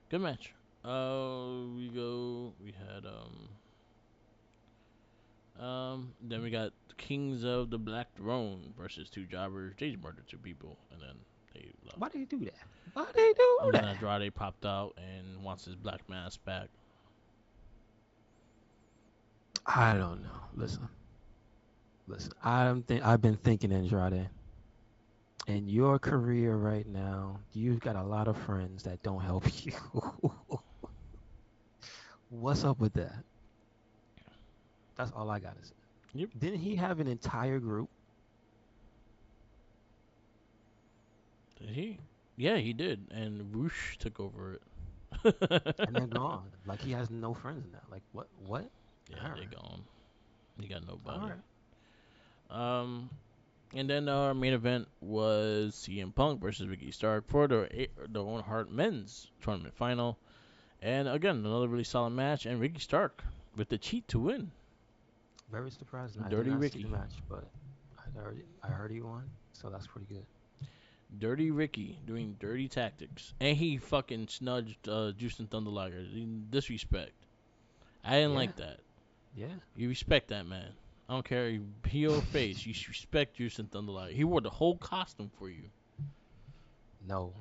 good match. We had then we got Kings of the Black Throne versus two jobbers. They murdered 2 people, and then they left. why do you do that? Why do you do And then that? Andrade popped out and wants his black mask back. I don't know. Listen. I've been thinking, Andrade. In your career right now, you've got a lot of friends that don't help you. What's up with that? That's all I gotta say. Yep. Didn't he have an entire group Did he? Yeah, he did. And Roosh took over it. and they're gone? Like he has no friends now. Like what? What? Yeah, All they right, gone. He got all nobody. right. Um, and then our main event was CM Punk versus Ricky Stark for the Owen Hart Men's Tournament Final. And again, another really solid match. And Ricky Stark with the cheat to win. Very surprising. I did Dirty not see the Ricky. match, but I heard he won, so that's pretty good. Dirty Ricky doing dirty tactics. And he fucking snudged Justin Thunder Liger. Disrespect. I didn't Yeah, like that. yeah. You respect that man. I don't care heel or face. You should respect Justin Thunder Liger. He wore the whole costume for you. No,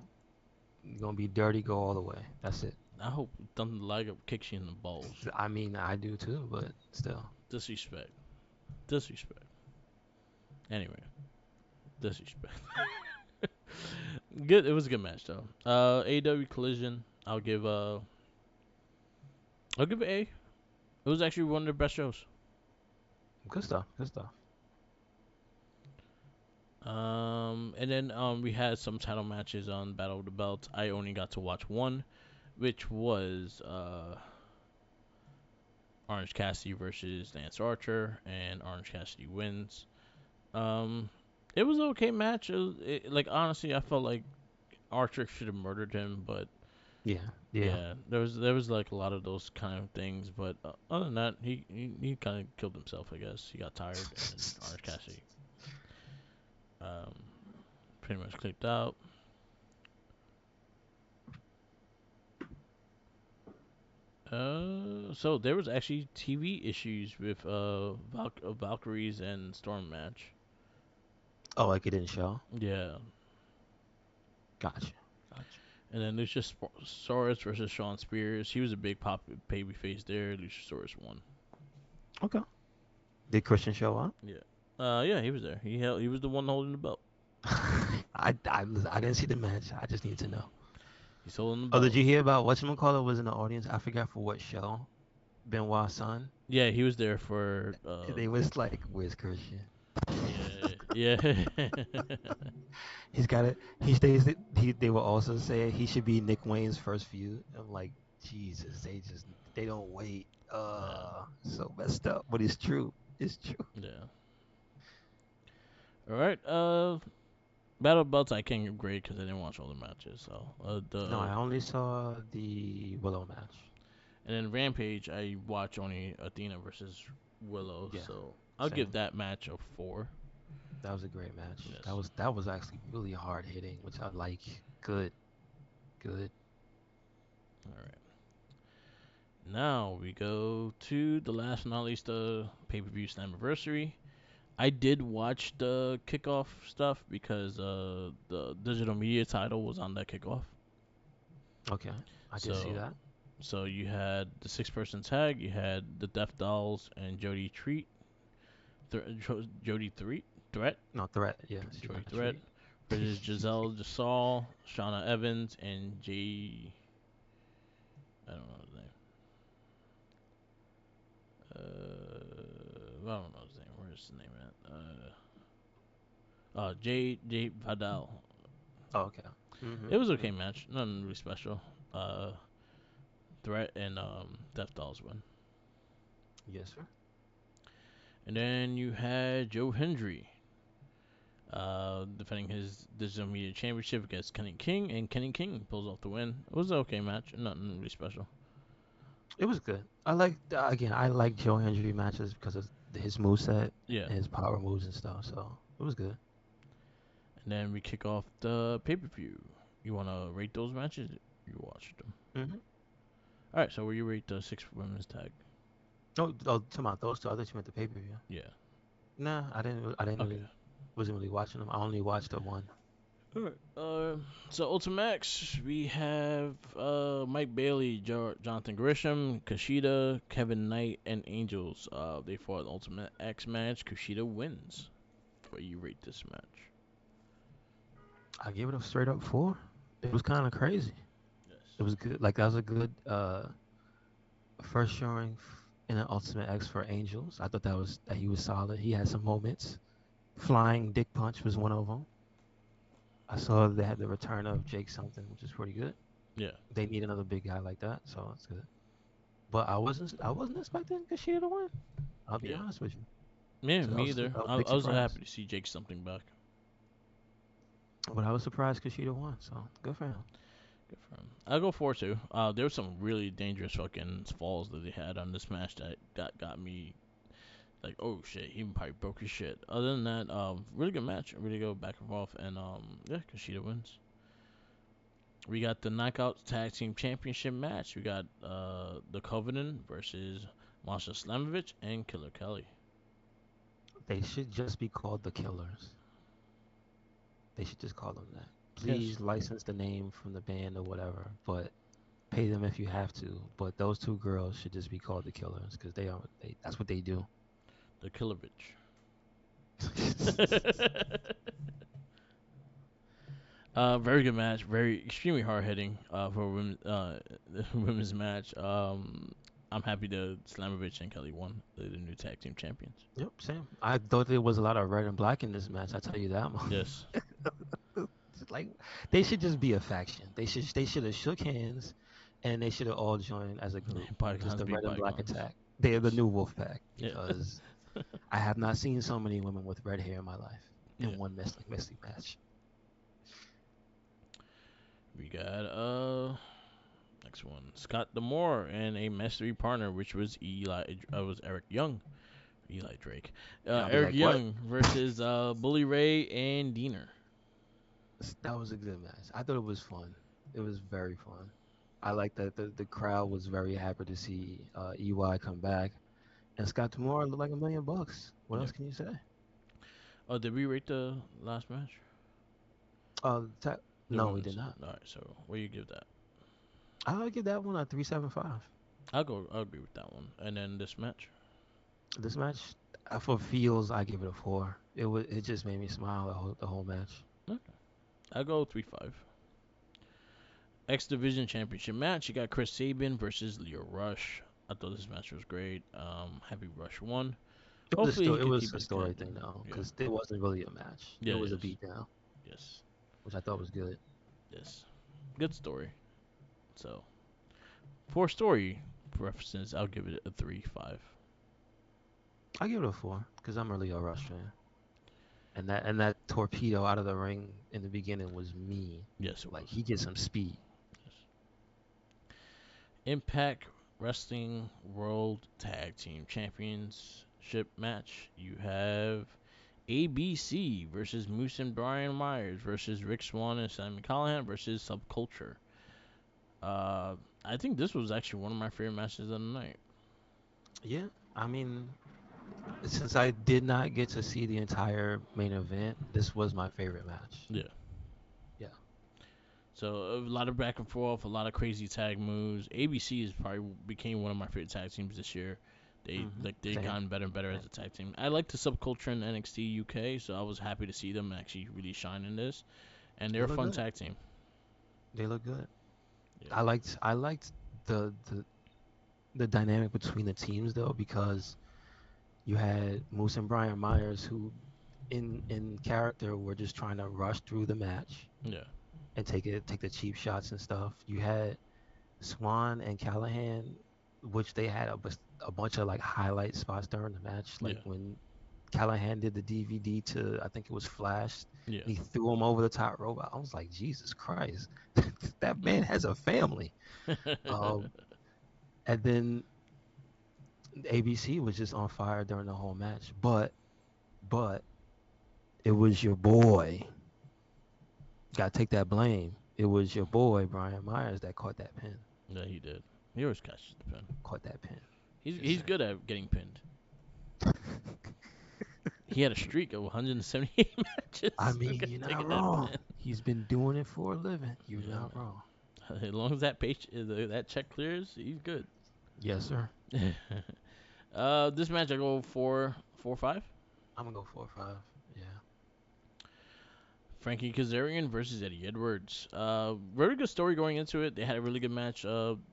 you're gonna be dirty. Go all the way. That's it. I hope Thunder Liger kicks you in the balls. I mean, I do too, but still. Disrespect. Disrespect. Anyway, disrespect. Good. It was a good match though. AW Collision. I'll give it A. It was actually one of the best shows. Good stuff. Good stuff. And then we had some title matches on Battle of the Belts. I only got to watch one, which was Orange Cassidy versus Lance Archer, and Orange Cassidy wins. Um, it was an okay match. Like honestly, I felt like Archer should have murdered him, but Yeah. Yeah. yeah, there was like a lot of those kind of things. But other than that, he kind of killed himself. I guess he got tired, and Orange Cassidy um pretty much clicked out. So there was actually TV issues with Valkyries and Storm match. Oh, like it didn't show. Yeah, Gotcha. Gotcha. and then Luchasaurus versus Shawn Spears. He was a big pop baby face there. Luchasaurus won. Okay. Did Christian show up? Yeah. Yeah, he was there. He was the one holding the belt. I didn't see the match. I just need to know. He's holding the Oh, did belt. you hear about whatchamacallit was in the audience? I forgot for what show. Benoit's son. Yeah, he was there for They was like, "Where's Christian?" yeah, yeah. He's got it. He stays. They were also saying he should be Nick Wayne's first feud. I'm like, Jesus, they don't wait. Yeah, So messed up. But it's true. It's true. yeah. All right. Battle Belts I can't grade because I didn't watch all the matches. So No, the I only saw the Willow match. and then Rampage I watch only Athena versus Willow. Yeah, So I'll give same. that match a 4. That was a great match. Yes. That was actually really hard hitting, which I like. Good, good. All right. Now we go to the last but not least, the pay per view anniversary. I did watch the kickoff stuff because the digital media title was on that kickoff. Okay, I did see So that. so you had the 6 person tag, you had the Death Dolls and Jody Threat, No threat. Yeah, she's Jody not a Threat treat. versus Giselle Jasal, Shauna Evans, and I don't know his name. I don't know his name. Where's his name at? J Vidal. Oh, okay. Mhm. It was okay Mhm. match, nothing really special. Uh, Threat and Death Dolls win. Yes, sir. And then you had Joe Hendry defending his digital media championship against Kenny King, and Kenny King pulls off the win. It was an okay match, nothing really special. It was good. I like again. I like Joe Hendry matches because of his moveset Yeah. and his power moves and stuff. So it was good. And then we kick off the pay per view. You want to rate those matches? You watched them. Mhm. All right, so where you rate the 6 women's tag? Talking about those two. I thought you meant the pay per view. Yeah. Nah, I didn't. I didn't Okay. really. Wasn't really watching them. I only watched the one. Alright. So Ultimax, we have Mike Bailey, Jonathan Grisham, Kushida, Kevin Knight, and Angels. They fought an Ultimate X match. Kushida wins. Where you rate this match? I gave it a straight up 4. It was kind of crazy. It Yes. was good. Like that was a good first showing in an Ultimate X for Angels. I thought that he was solid. He had some moments. Flying Dick Punch was one of them. I saw they had the return of Jake something, which is pretty good. Yeah. They need another big guy like that, so that's good. But I wasn't expecting Kushida to win. I'll be Yeah. honest with you. Yeah, So me either. that was a big I was surprise. happy to see Jake something back. But I was surprised Kushida won. So good for him. Good for him. I'll go 4-2. There were some really dangerous fucking falls that they had on this match that got me like, oh shit, he probably broke his shit. Other than that, really good match, really go back and forth, and yeah, Kushida wins. We got the Knockouts Tag Team Championship match. We got the Covenant versus Masha Slamovich and Killer Kelly. They should just be called the Killers. They should just call them that. Yes. Please license the name from the band or whatever, but pay them if you have to. But those two girls should just be called the Killers because they are. That's what they do. The Killovich. Very good match. Very extremely hard hitting for women, women's match. I'm happy that Slamovich and Kelly won. They're the new tag team champions. Yep, same. I thought there was a lot of red and black in this match. I tell you that much. Yes. Like they should just be a faction. They should have shook hands, and they should have all joined as a group. Just Bygones the be red and black bygones. attack. They are the Yes. new wolf pack Yeah. because I have not seen so many women with red hair in my life Yeah. in one messy match. We got next one, Scott Demore and a mystery partner, which was was Eric Young, Eli Drake, And I'll be Eric like, what? Young versus Bully Ray and Diener. That was a good match. I thought it was fun. It was very fun. I like that the crowd was very happy to see EY come back. And Scott Demore looked like $1 million. What Yeah. else can you say? Oh, did we rate the last match? Ta- The no, we did women's. not. All right, so what do you give that? I'll give that one a 3.75. I'll agree with that one. And then this match. This match, for feels, I give it a 4. It just made me smile the whole match. Okay. I'll go 3.5. X Division Championship match. You got Chris Sabin versus Leo Rush. I thought this match was great. Happy Rush won. Hopefully he It could was keep a his story character. thing though, Yeah. because it wasn't really a match. It Yeah. was a Yes. beatdown, Yes. which I thought was good. Yes. Good story. So for story references, I'll give it a 3.5. I give it a 4 because I'm a Leo Rush fan, and that torpedo out of the ring in the beginning was mean. Yes, it Like was. he gets some speed. Yes. Impact Wrestling World Tag Team Championship match. You have ABC versus Moose and Brian Myers versus Rick Swan and Simon Callahan versus Subculture. Uh, I think this was actually one of my favorite matches of the night. Yeah, I mean, since I did not get to see the entire main event, this was my favorite match. Yeah. Yeah. So a lot of back and forth, a lot of crazy tag moves. ABC is probably became one of my favorite tag teams this year. They've Same. gotten better and better as Same. a tag team. I like the subculture in NXT UK, so I was happy to see them actually really shine in this. And They they're a look fun good. tag team. They look good. Yeah. I liked the dynamic between the teams though because you had Moose and Brian Myers who in character were just trying to rush through the match Yeah. and take the cheap shots and stuff. You had Swan and Callahan, which they had a bunch of like highlight spots during the match, like Yeah. when Callahan did the DVD to I think it was Flash. Yeah. And he threw him over the top rope. I was like, Jesus Christ, that man has a family. Um, and then ABC was just on fire during the whole match, but it was your boy. Got to take that blame. It was your boy Brian Myers that caught that pin. Yeah, he did. He always catches the pin. Caught that pin. Just He's saying. good at getting pinned. He had a streak of 178 matches. I mean, you're not Taking that wrong. pin. He's been doing it for a living. You're Yeah, not man. wrong. As long as that check clears, he's good. Yes, sir. This match I go 4.5. I'm gonna go 4 or 5. Yeah. Frankie Kazarian versus Eddie Edwards. Very good story going into it. They had a really good match. The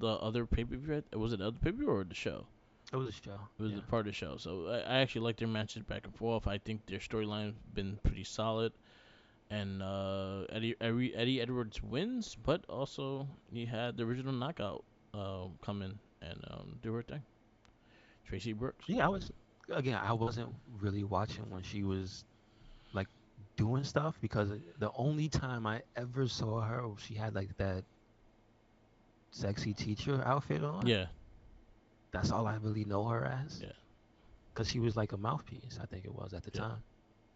other pay per view, was it the other pay per view or the show? It was a show. It was Yeah. a part of the show. So I actually like their matches back and forth. I think their storyline been pretty solid. And Eddie Edwards wins, but also he had the original knockout come in and do her thing. Tracy Brooks. Yeah, I wasn't really watching when she was like doing stuff because the only time I ever saw her, she had like that sexy teacher outfit on. Yeah, That's all I really know her as. yeah, Because she was like a mouthpiece, I think it was at the yeah. time.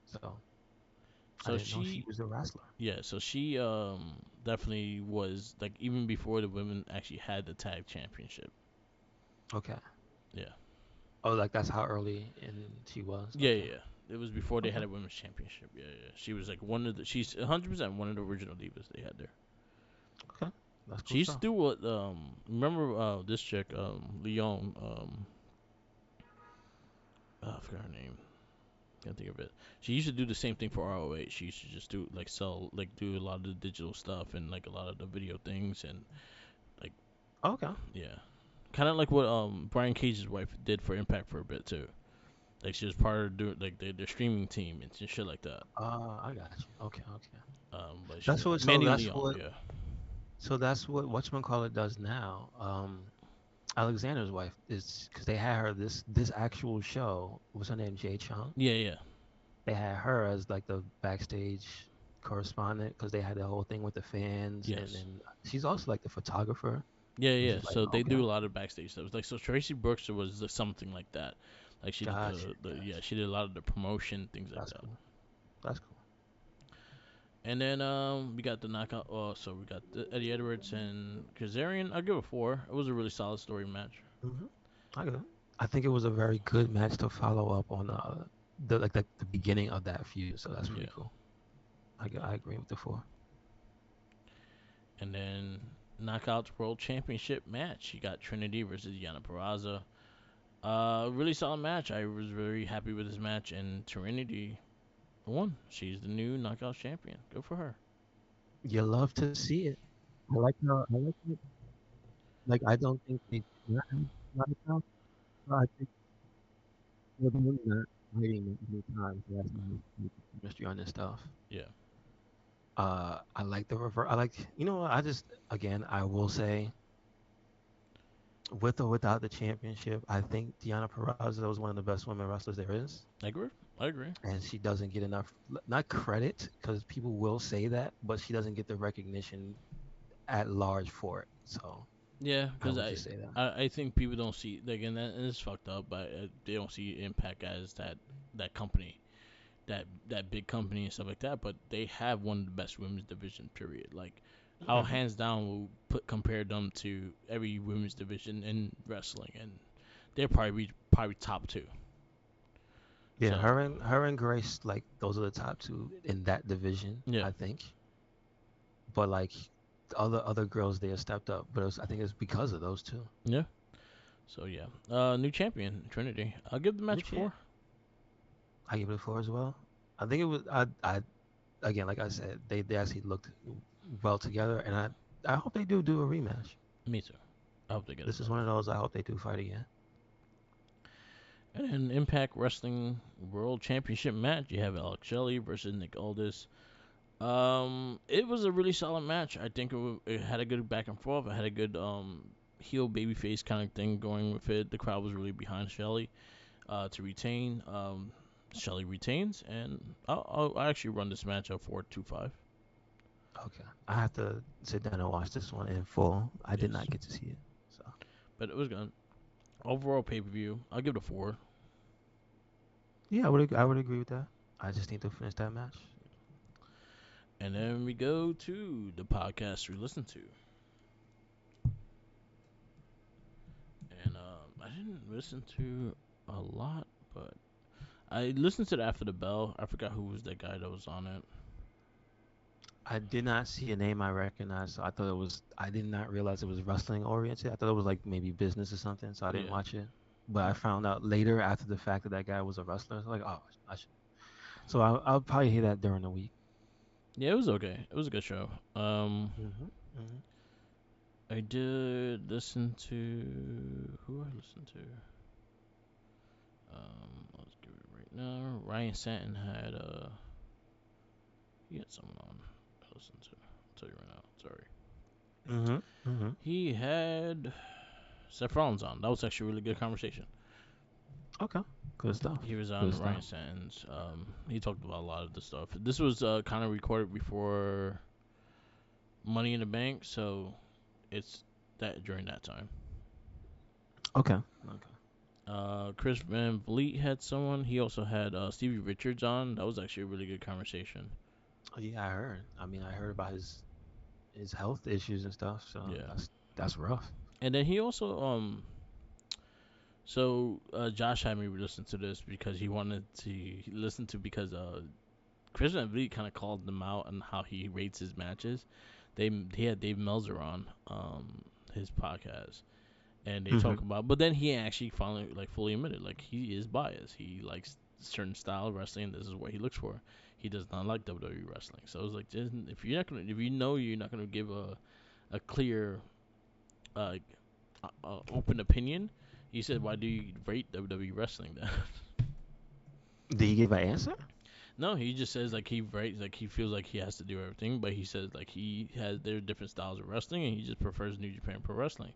So I So didn't know she was a wrestler. she definitely was like even before the women actually had the tag championship. Okay. Yeah, Oh, like that's how early in she was. yeah, Okay. yeah. It was before they Okay. had a women's championship. Yeah, yeah. She was like one of the. She's 100% one of the original divas they had there. Okay. That's She cool used to stuff. do what remember this chick Leon I forgot her name. Can't think of it. She used to do the same thing for ROH. She used to just do like sell like do a lot of the digital stuff and like a lot of the video things and like Okay. yeah. kind of like what Brian Cage's wife did for Impact for a bit too. Like she was part of like their streaming team and shit like that. I got you. Okay, okay. But That's what. So Mandy that's Leon, what. yeah, So that's what whatchamacallit does now. Alexander's wife is because they had her this actual show. What's her name? Jay Chung. yeah, yeah, They had her as like the backstage correspondent because they had the whole thing with the fans, and yes, then she's also like the photographer, yeah, which yeah. is like So they okay, do a lot of backstage stuff. Like so, Tracy Brooks was something like that. Like she did gotcha, the yeah, gotcha. she did a lot of the promotion things like That's that. cool. That's cool. And then we got the knockout. Oh, so we got Eddie Edwards and Kazarian. I'll give it 4. It was a really solid story match. Hmm. I get it. I think it was a very good match to follow up on the beginning of that feud. So that's Yeah. pretty cool. I agree with the 4. And then Knockouts World Championship match. You got Trinity versus Yana Peraza. Really solid match. I was very happy with this match, and Trinity won. She's the new Knockouts champion. Good for her. You love to see it. I like it. Like I don't think they not not enough. I think they're doing that hiding it many times. That's my chemistry on this stuff. Yeah, I like the reverse. I like what, I just again I will say with or without the championship, I think Deanna Purrazzo is one of the best women wrestlers there is, I agree. I agree. and she doesn't get enough not credit because people will say that, but she doesn't get the recognition at large for it. So Yeah, I because would just say that. I think people don't see like, and that and it's fucked up, but they don't see Impact as that company, that big company and stuff like that. But they have one of the best women's division. Period. Like, I'll Hmm. hands down will compare them to every women's division in wrestling, and they're probably top 2. Yeah, So her and Grace, like those are the top two in that division, yeah, I think. But like the other girls there stepped up, but I think it's because of those two. yeah. So yeah, new champion Trinity. I'll give the New match a champ. 4. I give it a 4 as well. I think it was I again like I said they actually looked well together, and I hope they do a rematch. Me too. I hope they get it This is done. one of those I hope they do fight again. And in Impact Wrestling World Championship match, you have Alex Shelley versus Nick Aldis. It was a really solid match. I think it had a good back and forth. It had a good heel babyface kind of thing going with it. The crowd was really behind Shelley to retain. Shelley retains, and I'll actually run this match up 4-2-5. Okay, I have to sit down and watch this one in full. I did Yes, not get to see it, so but it was good. Overall pay per view, I'll give it a 4. yeah, I would agree with that. I just need to finish that match. And then we go to the podcast we listen to. And I didn't listen to a lot, but I listened to it after the bell. I forgot who was that guy that was on it. I did not see a name I recognized, so I thought it was. I did not realize it was wrestling oriented. I thought it was like maybe business or something, so I didn't Yeah, watch it. But I found out later after the fact that that guy was a wrestler. So like, oh, I should. So I'll probably hear that during the week. yeah, it was okay. It was a good show. Mhm. Mhm. I did listen to who I listened to. Let's give it right now. Ryan Stanton had he had someone on. I listened to. I'll tell you right now. Sorry. Mhm. Mhm. He had Seth Rollins on. That was actually a really good conversation. Okay. Good stuff. He was on Good Ryan stuff. Stanton's. He talked about a lot of the stuff. This was kind of recorded before Money in the Bank, so it's that during that time. Okay. Okay. Chris Van Vliet had someone. He also had Stevie Richards on. That was actually a really good conversation. Oh, yeah, I heard. I mean, I heard about his health issues and stuff. So Yeah, that's rough. and then he also so Josh had me listen to this because he wanted to listen to because Chris Van Vliet kind of called them out on how he rates his matches. He had Dave Meltzer on his podcast, and they talk Mhm. about. But then he actually finally like fully admitted like he is biased. He likes certain style of wrestling. This is what he looks for. He does not like WWE wrestling. So it's like if you're not gonna if you know you're not gonna give a clear uh open opinion. He said, "Why do you rate WWE wrestling then?" Did he give an answer? No, he just says like he rates like he feels like he has to do everything, but he says like he has there are different styles of wrestling and he just prefers New Japan Pro Wrestling.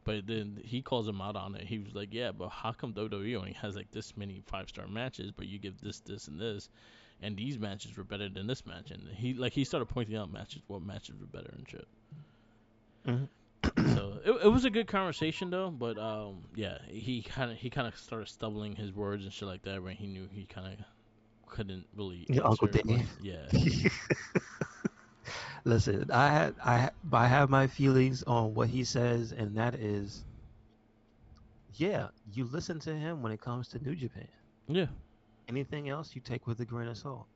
But then he calls him out on it. He was like, "Yeah, but how come WWE only has like this many 5-star matches, but you give this, this, and this, and these matches were better than this match?" And he started pointing out what matches were better and shit. Hmm. So it was a good conversation though, but yeah, he kind of started stumbling his words and shit like that when he knew he kind of couldn't really Your Uncle answer a Dave. question. Yeah, Listen, I have my feelings on what he says, and that is, yeah, you listen to him when it comes to New Japan. yeah. Anything else you take with a grain of salt.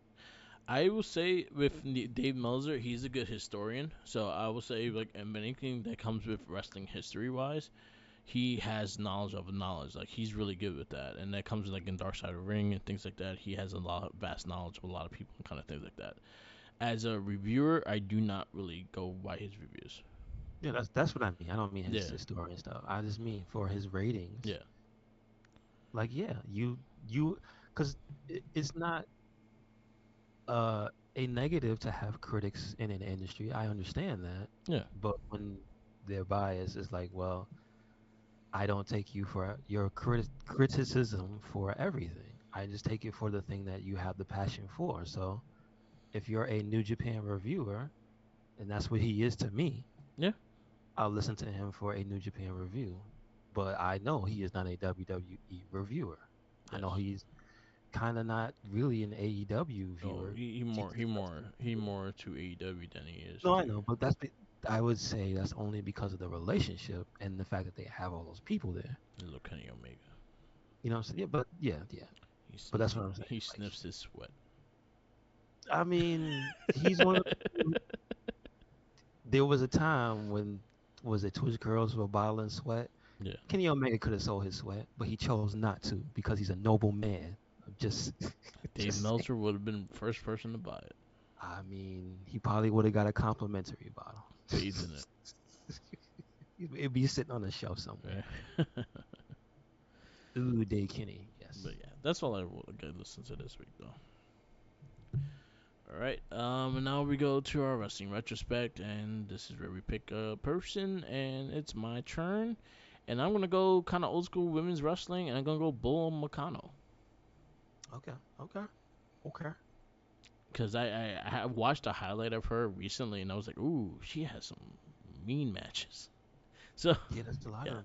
I will say with Dave Meltzer, he's a good historian. So I will say like in anything that comes with wrestling history wise, he has knowledge of knowledge. Like he's really good with that, and that comes like in Dark Side of the Ring and things like that. He has a lot of vast knowledge of a lot of people and kind of things like that. As a reviewer, I do not really go by his reviews. Yeah, that's what I mean. I don't mean his Yeah, historian stuff. I just mean for his ratings. yeah, Like, yeah, because it's not a negative to have critics in an industry. I understand that, yeah, but when their bias is like, well, I don't take you for your criticism for everything. I just take it for the thing that you have the passion for. So if you're a New Japan reviewer, and that's what he is to me, yeah. I'll listen to him for a New Japan review. But I know he is not a WWE reviewer. I know Yes. he's kind of not really an AEW Oh, viewer. he He's more he just wrestling more he viewer. more to AEW than he is No, I to. know, but I would say that's only because of the relationship and the fact that they have all those people there. Look, Kenny Omega. You know what I'm saying? Yeah, but yeah, yeah. But that's what I'm saying. He Like, sniffs his sweat. I mean, he's one of the people. There was a time when was it Twitch girls were bottling sweat. Yeah. Kenny Omega could have sold his sweat, but he chose not to because he's a noble man. I'm just, Dave just saying. Meltzer would have been the first person to buy it. I mean, he probably would have got a complimentary bottle. Bathed in it. It'd be sitting on the shelf somewhere. Right? Ooh, Dave Kenny, yes. But yeah, that's all I will listen to this week though. All right. And now we go to our wrestling retrospect, and this is where we pick a person, and it's my turn, and I'm gonna go kind of old school women's wrestling, and I'm gonna go Bull Nakano, Okay, okay, okay. cause I watched a highlight of her recently, and I was like, ooh, she has some mean matches. So Yeah, there's a lot yeah, of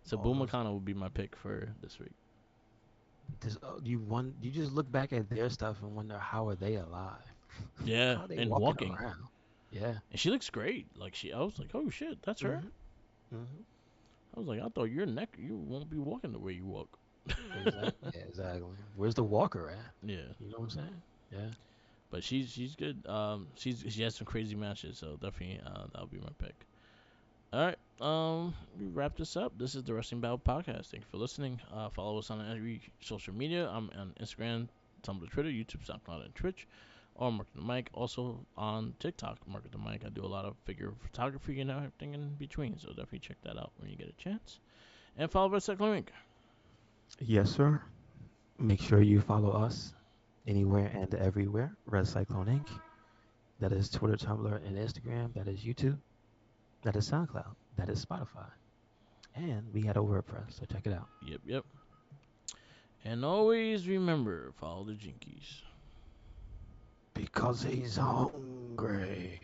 so all Bull those. Nakano would be my pick for this week. You just look back at their stuff and wonder how are they alive? Yeah, How are they and walking walking, around? Yeah. and she looks great. Like I was like, oh shit, that's her. Mhm. Mhm. I was like, I thought your neck, you won't be walking the way you walk. Exactly. Yeah, exactly. Where's the walker at? Yeah, You know what I'm saying? Yeah. but she's good. She has some crazy matches, so definitely that'll be my pick. All right, we wrap this up. This is the Wrestling Battle Podcast. Thank you for listening. Follow us on every social media. I'm on Instagram, Tumblr, Twitter, YouTube, SoundCloud, and Twitch. Or Mark the Mic. Also on TikTok, Mark the Mic. I do a lot of figure photography and everything in between, so definitely check that out when you get a chance. And follow Wrestling Link. Yes, sir. Make sure you follow us anywhere and everywhere. Red Cyclone Inc. That is Twitter, Tumblr, and Instagram. That is YouTube. That is SoundCloud. That is Spotify. And we had a WordPress, so check it out. Yep, yep. And always remember, follow the Jinkies. Because he's hungry.